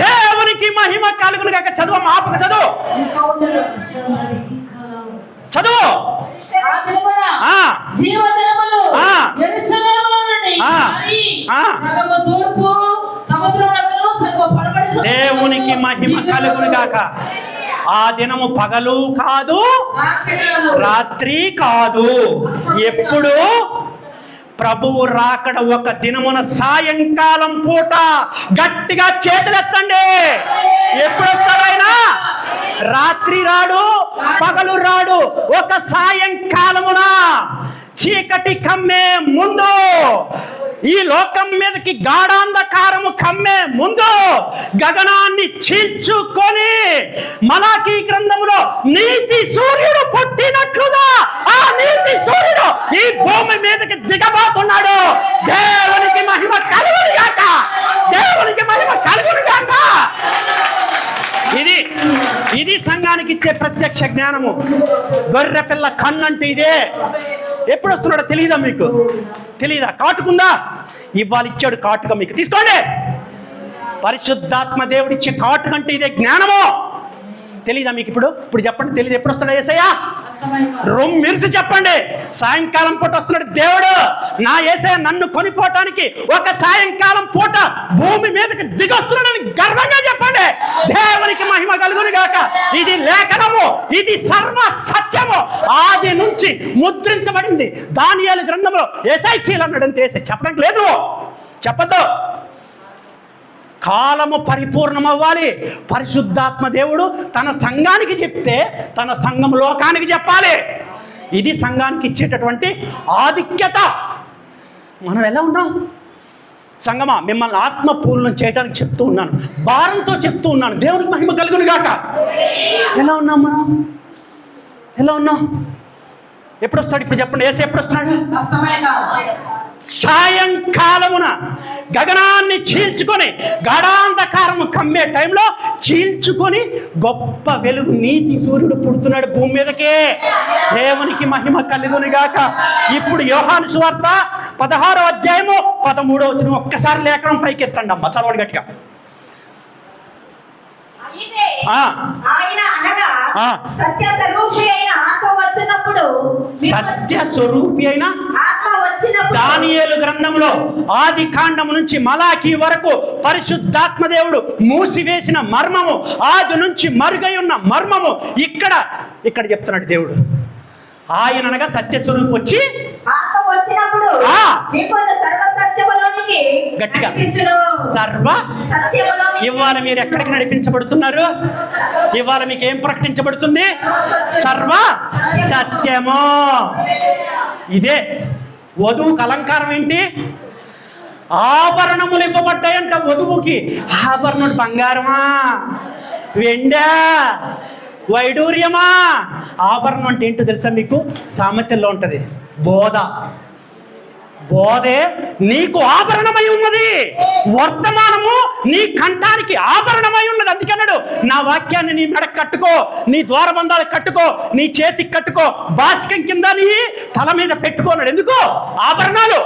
దేవునికి మహిమ కలుగును గాక. చదువు, ఆపక చదువు, ఇంకా ఉండదు. చదువు. ఆ దినమున ఆ, జీవజలములు ఆ. యెరూషలేములో నుండి ఆ. పారి. ఆ. సగము తూర్పు సముద్రమునకును, సగము పడమటి సముద్రమునకును. దేవునికి మహిమ కలుగును గాక. ఆ దినము పగలు కాదు, రాత్రి కాదు. రాత్రి కాదు. ఎప్పుడు? ప్రభువు రాకడ ఒక దినమున సాయంకాలం పూట. గట్టిగా చేతులెత్తండి. ఎప్పుడు వస్తాడు ఆయన? రాత్రి రాడు, పగలు రాడు, ఒక సాయంకాలమున చీకటి కమ్మే ముందు, ఈ లోకం మీదకి గాఢాంధకారము కమ్మే ముందు, గగనాన్ని చీల్చుకొని మలాకీ గ్రంథములో నీతి సూర్యుడు పుట్టినట్లుగా ఆ నీతి సూర్యుడు ఈ భూమి మీదకి దిగబోతున్నాడు. దేవునికి మహిమ కలుగును గాక. దేవునికి మహిమ కలుగును గాక. ఇది సంఘానికి ఇచ్చే ప్రత్యక్ష జ్ఞానము. గొర్రె పిల్ల కన్నంటే ఇదే. ఎప్పుడు వస్తున్నాడో తెలియదా మీకు? తెలియదా? కాటుకుందా? ఇవాళ ఇచ్చాడు కాటుక మీకు, తీసుకోండి. పరిశుద్ధాత్మ దేవుడిచ్చే కాటుక అంటే ఇదే జ్ఞానము. తెలీదా మీకు? ఇప్పుడు చెప్పండి, తెలియదు. ఎప్పుడు వస్తాడు యేసయ్య? రొమ్మిరిసి చెప్పండి. సాయంకాలం పూట వస్తున్నాడు దేవుడు. నా యేసయ్య నన్ను కొనిపోవటానికి ఒక సాయంకాలం పూట భూమి మీదకి దిగొస్తున్నాడని గర్వంగా చెప్పండి. దేవునికి మహిమ కలుగును గాక. ఇది లేఖనము, ఇది సర్వ సత్యము. ఆది నుంచి ముద్రించబడింది. దానియేలు గ్రంథంలో యేసయ్య అన్నాడు అంతే. చెప్పడానికి లేదు, చెప్పద్దు. కాలము పరిపూర్ణమవ్వాలి. పరిశుద్ధాత్మ దేవుడు తన సంఘానికి చెప్తే తన సంఘం లోకానికి చెప్పాలి. ఇది సంఘానికి ఇచ్చేటటువంటి ఆధిక్యత. మనం ఎలా ఉన్నాం? సంఘమా, మిమ్మల్ని ఆత్మ పూర్ణం చేయడానికి చెప్తూ ఉన్నాను, భారంతో చెప్తూ ఉన్నాను. దేవునికి మహిమ కలుగును గాక. ఎలా ఉన్నాం మనం? ఎలా ఉన్నాం? ఎప్పుడు వస్తాడు? ఇప్పుడు చెప్పండి, యేసు ఎప్పుడు వస్తాడు? అస్తమయ కాలం. సాయంకాలమున గగనాన్ని చీల్చుకొని గాఢాంధకారము కమ్మే టైంలో చీల్చుకొని గొప్ప వెలుగు నీతి సూర్యుడు పుడుతున్నాడు భూమి మీదకే. దేవునికి మహిమ కలుగును గాక. ఇప్పుడు యోహాను సువార్త 16వ అధ్యాయము 13వ వచనం ఒక్కసారి లేఖనం పైకెత్తండి అమ్మ, చదవండి గట్టిగా. అయితే ఆ, ఆయన అనగా ఆ. సత్య స్వరూపి అయిన ఆత్మ వచ్చినప్పుడు సత్య స్వరూపి అయిన ఆత్మ వచ్చినప్పుడు దానియేలు గ్రంథంలో ఆది కాండము నుంచి మలాకి వరకు పరిశుద్ధాత్మ దేవుడు మూసివేసిన మర్మము, ఆది నుంచి మరుగై ఉన్న మర్మము ఇక్కడ చెప్తున్నాడు దేవుడు. ఆయన అనగా సత్య స్వరూపి వచ్చి ఆత్మ వచ్చినప్పుడు ఆ. మిమ్మల్ని సర్వ సత్యములోనికి గట్టిగా నడిపించును. సర్వ సత్యములోనికి ఇవాళ మీరు ఎక్కడికి నడిపించబడుతున్నారు? ఇవాళ మీకు ఏం ప్రకటించబడుతుంది? సర్వ సత్యము. ఇదే వధువుకు అలంకారం ఏంటి? ఆభరణములు ఇవ్వబడ్డాయంట వధువుకి. ఆభరణుడు బంగారమా, వెండా, వైడూర్యమా? ఆభరణం అంటే ఏంటో తెలుసా మీకు? సామెతల్లో ఉంటుంది, బోధే నీకు ఆభరణమై ఉన్నది. వర్తమానము నీ కంఠానికి ఆభరణమై ఉన్నది. అందుకన్నాడు, నా వాక్యాన్ని నీ మెడకు కట్టుకో, నీ ద్వారబంధాలకు కట్టుకో, నీ చేతికి కట్టుకో, బాసికం కింద నీ తల మీద పెట్టుకోన్నాడు. ఎందుకు? ఆభరణాలు.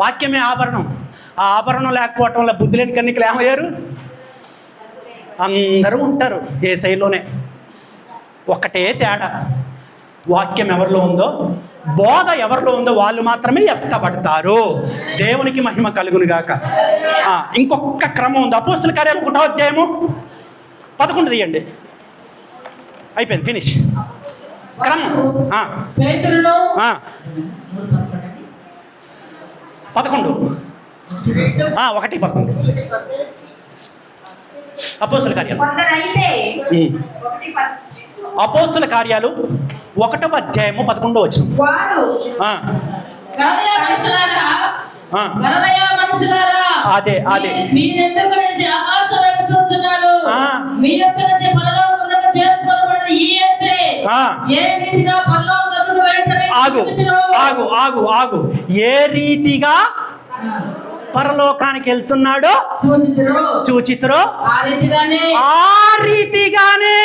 వాక్యమే ఆభరణం. ఆ ఆభరణం లేకపోవటం వల్ల బుద్ధి లేని కన్నికలు ఏమయ్యారు? అందరూ ఉంటారు యేసయ్యలోనే. ఒకటే తేడా, వాక్యం ఎవరిలో ఉందో, బోధ ఎవరిలో ఉందో వాళ్ళు మాత్రమే ఎత్తబడతారు. దేవునికి మహిమ కలుగును గాక. ఇంకొక క్రమం ఉంది. అపోస్తుల కార్యాలు 1వ అధ్యాయము 11 తీయండి. అయిపోయింది, ఫినిష్. క్రమం పేతురును 11 1:11 అపోస్తుల కార్యాలు. కొందరైతే అపోస్తుల కార్యాలు 1వ అధ్యాయము 11వ వచనం. వారు గలిలయ మనుషులారా, అదే మీరెందుకు నుంచి ఆకాశం వైపు చూస్తున్నాను? మీ యొక్క నుంచి పరలోకమునకు చేర్చుకొనబడిన ఈ యేసే ఏ రీతిగా పరలోకమునకు వెళ్ళుటకు ఆగు. ఏ రీతిగా పరలోకానికి వెళ్తున్నాడో చూచితురో ఆ రీతిగానే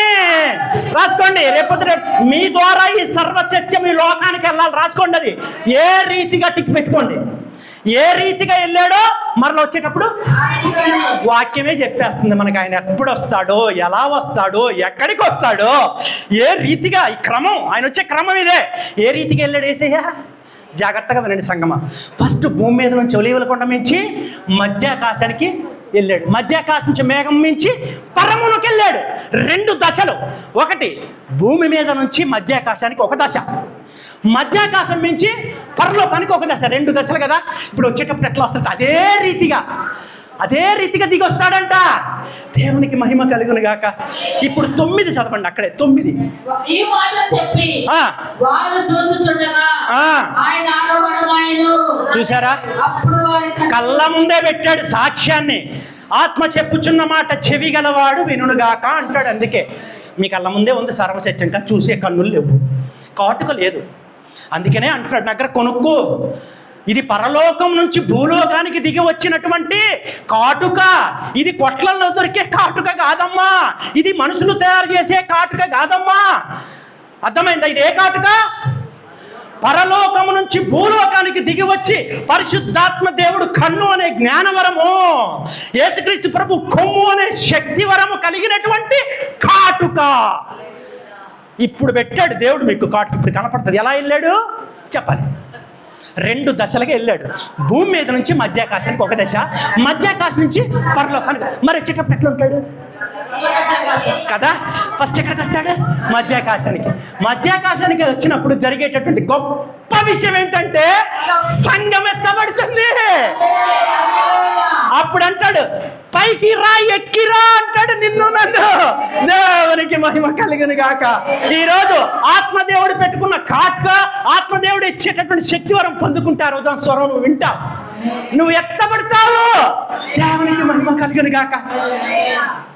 రాసుకోండి. రేపొద్దు మీ ద్వారా ఈ సర్వసత్యం ఈ లోకానికి వెళ్ళాలి. రాసుకోండి. అది ఏ రీతిగా టిక్ పెట్టుకోండి. ఏ రీతిగా వెళ్ళాడో మరలా వచ్చేటప్పుడు వాక్యమే చెప్పేస్తుంది మనకి. ఆయన ఎప్పుడు వస్తాడో, ఎలా వస్తాడో, ఎక్కడికి వస్తాడో, ఏ రీతిగా, ఈ క్రమం, ఆయన వచ్చే క్రమం ఇదే. ఏ రీతిగా వెళ్ళాడు యేసయ్య? జాగ్రత్తగా వినండి సంగమా. ఫస్ట్ భూమి మీద నుంచి ఒలీవల కొండ మించి మధ్యాకాశానికి వెళ్ళాడు. మధ్యాకాశం నుంచి మేఘం మించి పరములోకి వెళ్ళాడు. 2 దశలు. ఒకటి భూమి మీద నుంచి మధ్యాకాశానికి ఒక దశ, మధ్యాకాశం మించి పరలోకానికి ఒక దశ. 2 దశలు కదా. ఇప్పుడు వచ్చేటప్పుడు ఎట్లా వస్తాడు? అదే రీతిగా దిగి వస్తాడంట. దేవునికి మహిమ కలుగును గాక. ఇప్పుడు 9 చదవండి. అక్కడే 9. ఈ మాటలు చెప్పి వారు చూచుచుండగా ఆయన ఆరోహణమాయెను. చూసారా? అప్పుడు వారి కళ్ళ ముందే పెట్టాడు సాక్ష్యాన్ని. ఆత్మ చెప్పుచున్న మాట చెవి గలవాడు వినుగాక అంటాడు. అందుకే మీ కళ్ళ ముందే ఉంది సర్వసత్యం. కానీ చూసే కన్నులు లేవు, కాటుక లేదు. అందుకనే అంటున్నాడు, దగ్గర కొనుక్కో. ఇది పరలోకం నుంచి భూలోకానికి దిగి వచ్చినటువంటి కాటుక. ఇది కొట్లల్లో దొరికే కాటుక కాదమ్మా. ఇది మనుషులు తయారు చేసే కాటుక కాదమ్మా. అర్థమైందా? ఇది ఏ కాటుక? పరలోకము నుంచి భూలోకానికి దిగి వచ్చి పరిశుద్ధాత్మ దేవుడు కన్ను అనే జ్ఞానవరము, యేసుక్రీస్తు ప్రభు కొమ్ము అనే శక్తి వరము కలిగినటువంటి కాటుక ఇప్పుడు పెట్టాడు దేవుడు మీకు. కాటుక ఇప్పుడు కనపడుతుంది. ఎలా వెళ్ళాడు చెప్పాలి? 2 దశలుగా వెళ్ళాడు. భూమి మీద నుంచి మధ్యాకాశానికి ఒక దశ, మధ్యాకాశం నుంచి పరలోకానికి. మరి వచ్చేటప్పుడు ఎట్లా ఉంటాడు కదా? ఫస్ట్ ఎక్కడికి వస్తాడు? మధ్యాకాశానికి. మధ్యాకాశానికి వచ్చినప్పుడు జరిగేటటువంటి గొప్ప విషయం ఏంటంటే సంఘం ఎత్తబడుతుంది. అప్పుడు అంటాడు, పైకి రా, ఎక్కిరా అంటాడు నిన్ను నన్ను. దేవునికి మహిమ కలిగిన గాక. ఈరోజు ఆత్మదేవుడు పెట్టుకున్న కాటుక, ఆత్మదేవుడు ఇచ్చేటటువంటి శక్తివరం పొందుకుంటే ఆ రోజు స్వరం నువ్వు వింటావు, నువ్వు ఎత్తబడతావు. దేవునికి మహిమ కలిగిన గాక.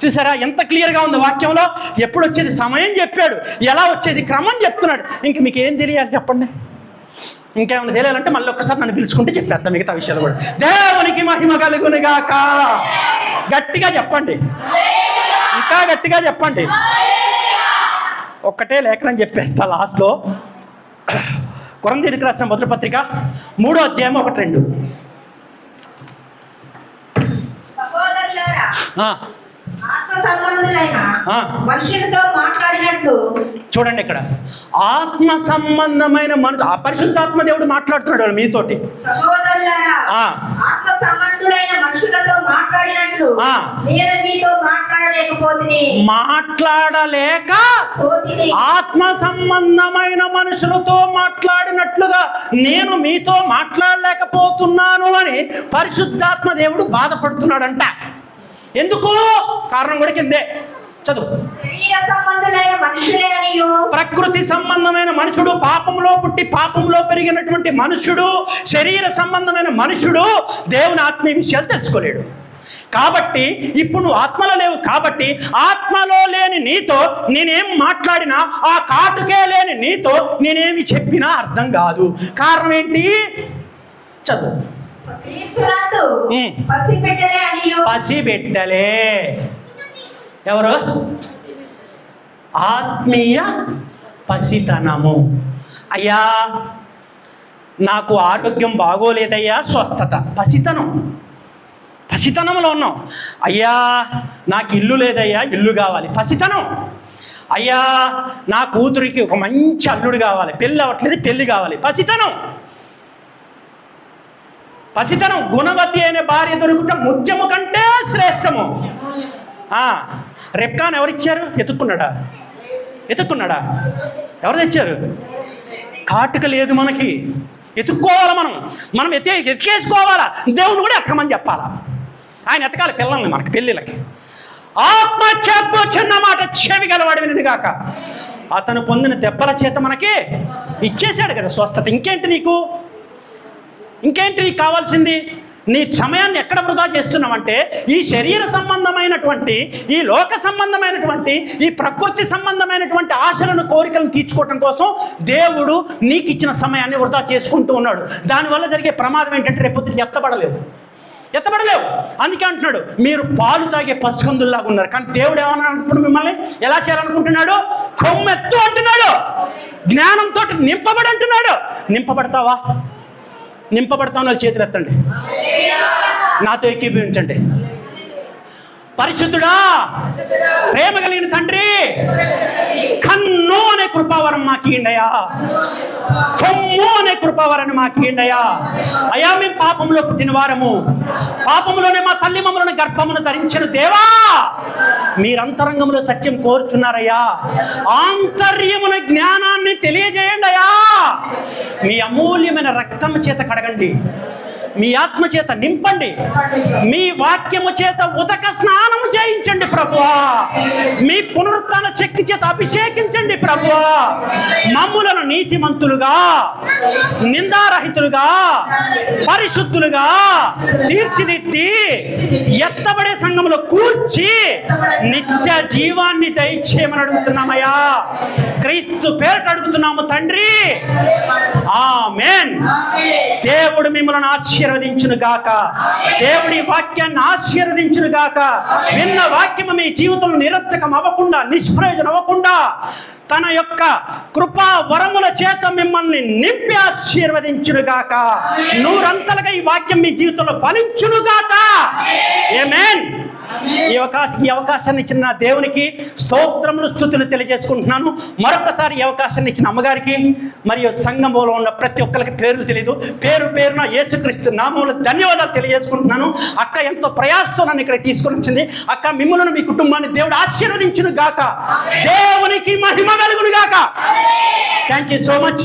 చూసారా ఎంత క్లియర్గా ఉంది వాక్యంలో? ఎప్పుడు వచ్చేది సమయం చెప్పాడు, ఎలా వచ్చేది క్రమం చెప్తున్నాడు. ఇంక మీకు ఏం తెలియాలి చెప్పండి? ఇంకేమైనా తెలియాలంటే మళ్ళీ ఒక్కసారి నన్ను పిలుచుకుంటే చెప్పేద్దాం మిగతా విషయాలు కూడా. దేవునికి మహిమ కలుగును గాక. గట్టిగా చెప్పండి, ఇంకా గట్టిగా చెప్పండి. ఒక్కటే లేఖనం చెప్పేస్తా లాస్ట్లో. కొరింథీయులకు రాసిన మొదటి పత్రిక 3వ అధ్యాయం 1-2. సహోదరులారా, ఆత్మ ఆత్మ సంబంధులైన ఆ. మనుషులతో మాట్లాడినట్లు చూడండి ఇక్కడ ఆత్మ సంబంధమైన మనుషు పరిశుద్ధాత్మ దేవుడు మాట్లాడుతున్నాడు వాళ్ళు మీతోటి. సహోదరులారా, ఆ. ఆత్మ సంబంధులైన మనుషులతో మాట్లాడినట్లు ఆ. నేను మీతో మాట్లాడలేకపోతే ఆత్మ సంబంధమైన మనుషులతో మాట్లాడినట్లుగా నేను మీతో మాట్లాడలేకపోతున్నాను అని పరిశుద్ధాత్మ దేవుడు బాధపడుతున్నాడంట. ఎందుకు? కారణం కూడా కిందే చదువు. శరీర సంబంధులైన మనుషులే అనియు, ప్రకృతి సంబంధమైన మనుషుడు, పాపంలో పుట్టి పాపంలో పెరిగినటువంటి మనుషుడు, శరీర సంబంధమైన మనుషుడు దేవుని ఆత్మీయ విషయాలు తెలుసుకోలేడు. కాబట్టి ఇప్పుడు నువ్వు ఆత్మలో లేవు కాబట్టి ఆత్మలో లేని నీతో నేనేం మాట్లాడినా, ఆ కాటుకే లేని నీతో నేనేమి చెప్పినా అర్థం కాదు. కారణం ఏంటి? చదువు. క్రీస్తునందు పసిబిడ్డలే అనియు, పసిబిడ్డలే ఎవరు? ఆత్మీయ పసితనము. అయ్యా నాకు ఆరోగ్యం బాగోలేదయ్యా, స్వస్థత. పసితనంలో ఉన్నాం. అయ్యా నాకు ఇల్లు లేదయ్యా, ఇల్లు కావాలి. పసితనం. అయ్యా నా కూతురికి ఒక మంచి అల్లుడు కావాలి, పెళ్ళి అవ్వట్లేదు, పెళ్ళి కావాలి. పసితనం. గుణవతి అయిన భార్య దొరుకుట ముత్యము కంటే శ్రేష్టము. రెబ్కాను ఎవరిచ్చారు? ఎత్తుక్కున్నాడా? ఎవరు తెచ్చారు? కాటుక లేదు మనకి, ఎత్తుక్కోవాలా. మనం ఎత్తుకేసుకోవాలా. దేవుని కూడా ఎక్కమని చెప్పాలా. ఆయన ఎతకాలి పిల్లల్ని మనకి పెళ్ళిళ్ళకి. ఆత్మ చెప్పు చిన్న మాట చెవి గలవాడు వినుగాక. అతను పొందిన దెబ్బల చేత మనకి ఇచ్చేశాడు కదా స్వస్థత. ఇంకేంటి నీకు కావాల్సింది? నీ సమయాన్ని ఎక్కడ వృధా చేస్తున్నావంటే ఈ శరీర సంబంధమైనటువంటి, ఈ లోక సంబంధమైనటువంటి, ఈ ప్రకృతి సంబంధమైనటువంటి ఆశలను, కోరికలను తీర్చుకోవటం కోసం దేవుడు నీకు ఇచ్చిన సమయాన్ని వృధా చేసుకుంటూ ఉన్నాడు. దానివల్ల జరిగే ప్రమాదం ఏంటంటే రేపొద్దు ఎత్తబడలేవు. అందుకే అంటున్నాడు మీరు పాలు తాగే పసికందుల్లాగా ఉన్నారు. కానీ దేవుడు ఏమన్నప్పుడు మిమ్మల్ని ఎలా చేయాలనుకుంటున్నాడు? కొమ్మెత్తు అంటున్నాడు. జ్ఞానంతో నింపబడి అంటున్నాడు. నింపబడతాను వాళ్ళు చేతులు ఎత్తండి, నాతో ఏకీభవించండి. పరిశుద్ధుడా, ప్రేమ కలిగిన తండ్రి, కన్ను అనే కృపావరం మాకు ఇయ్యండయ్యా, కొమ్ము అనే కృపావరాన్ని మాకు ఇయ్యండయ్యా. అయ్యా మేము పాపంలో పుట్టిన వారము, పాపంలోనే మా తల్లి మమ్మలను గర్భమును ధరించిన దేవా, మీరంతరంగంలో సత్యం కోరుచున్నారయ్యా. ఆంతర్యమున జ్ఞానాన్ని తెలియజేయండి అయ్యా. మీ అమూల్యమైన రక్తము చేత కడగండి, మీ ఆత్మ చేత నింపండి, మీ వాక్యము చేత ఉదక స్నానము చేయించండి ప్రభువా. మీ పునరుత్థాన శక్తి చేత అభిషేకించండి ప్రభువా. మమ్ములను నీతిమంతులుగా, నిందారహితులుగా, పరిశుద్ధులుగా తీర్చిదిద్ది ఎత్తబడే సంఘములో కూర్చి నిత్య జీవాన్ని దయచేయమని అడుగుతున్నామయ్యా. క్రీస్తు పేరిట అడుగుతున్నాము తండ్రి, ఆమేన్. దేవుడు మిమ్మల్ని ఆశీర్వదించును గాక. దేవుడి వాక్యాన్ని ఆశీర్వదించును గాక. విన్న వాక్యము మీ జీవితంలో నిరర్థకం అవ్వకుండా, నిష్ప్రయోజనం అవ్వకుండా తన యొక్క కృపా వరముల చేత మిమ్మల్ని నింపి ఆశీర్వదించును గాక. నూరంతలుగా ఈ వాక్యం మీ జీవితంలో ఫలించును గాక. ఆమేన్. ఈ అవకాశాన్ని ఇచ్చిన నా దేవునికి స్తోత్రములు, స్తుతులు తెలియజేసుకుంటున్నాను. మరొకసారి ఈ అవకాశాన్ని ఇచ్చిన అమ్మగారికి మరియు సంఘంలో ఉన్న ప్రతి ఒక్కరికి పేర్లు తెలియదు, పేరున యేసుక్రీస్తు నామములో ధన్యవాదాలు తెలియజేసుకుంటున్నాను. అక్క ఎంతో ప్రయాసతో నన్ను ఇక్కడ తీసుకొని వచ్చింది. అక్క మిమ్మల్ని, మీ కుటుంబాన్ని దేవుడు ఆశీర్వదించును గాక. దేవునికి మహిమ కలుగును గాక. Thank you so much.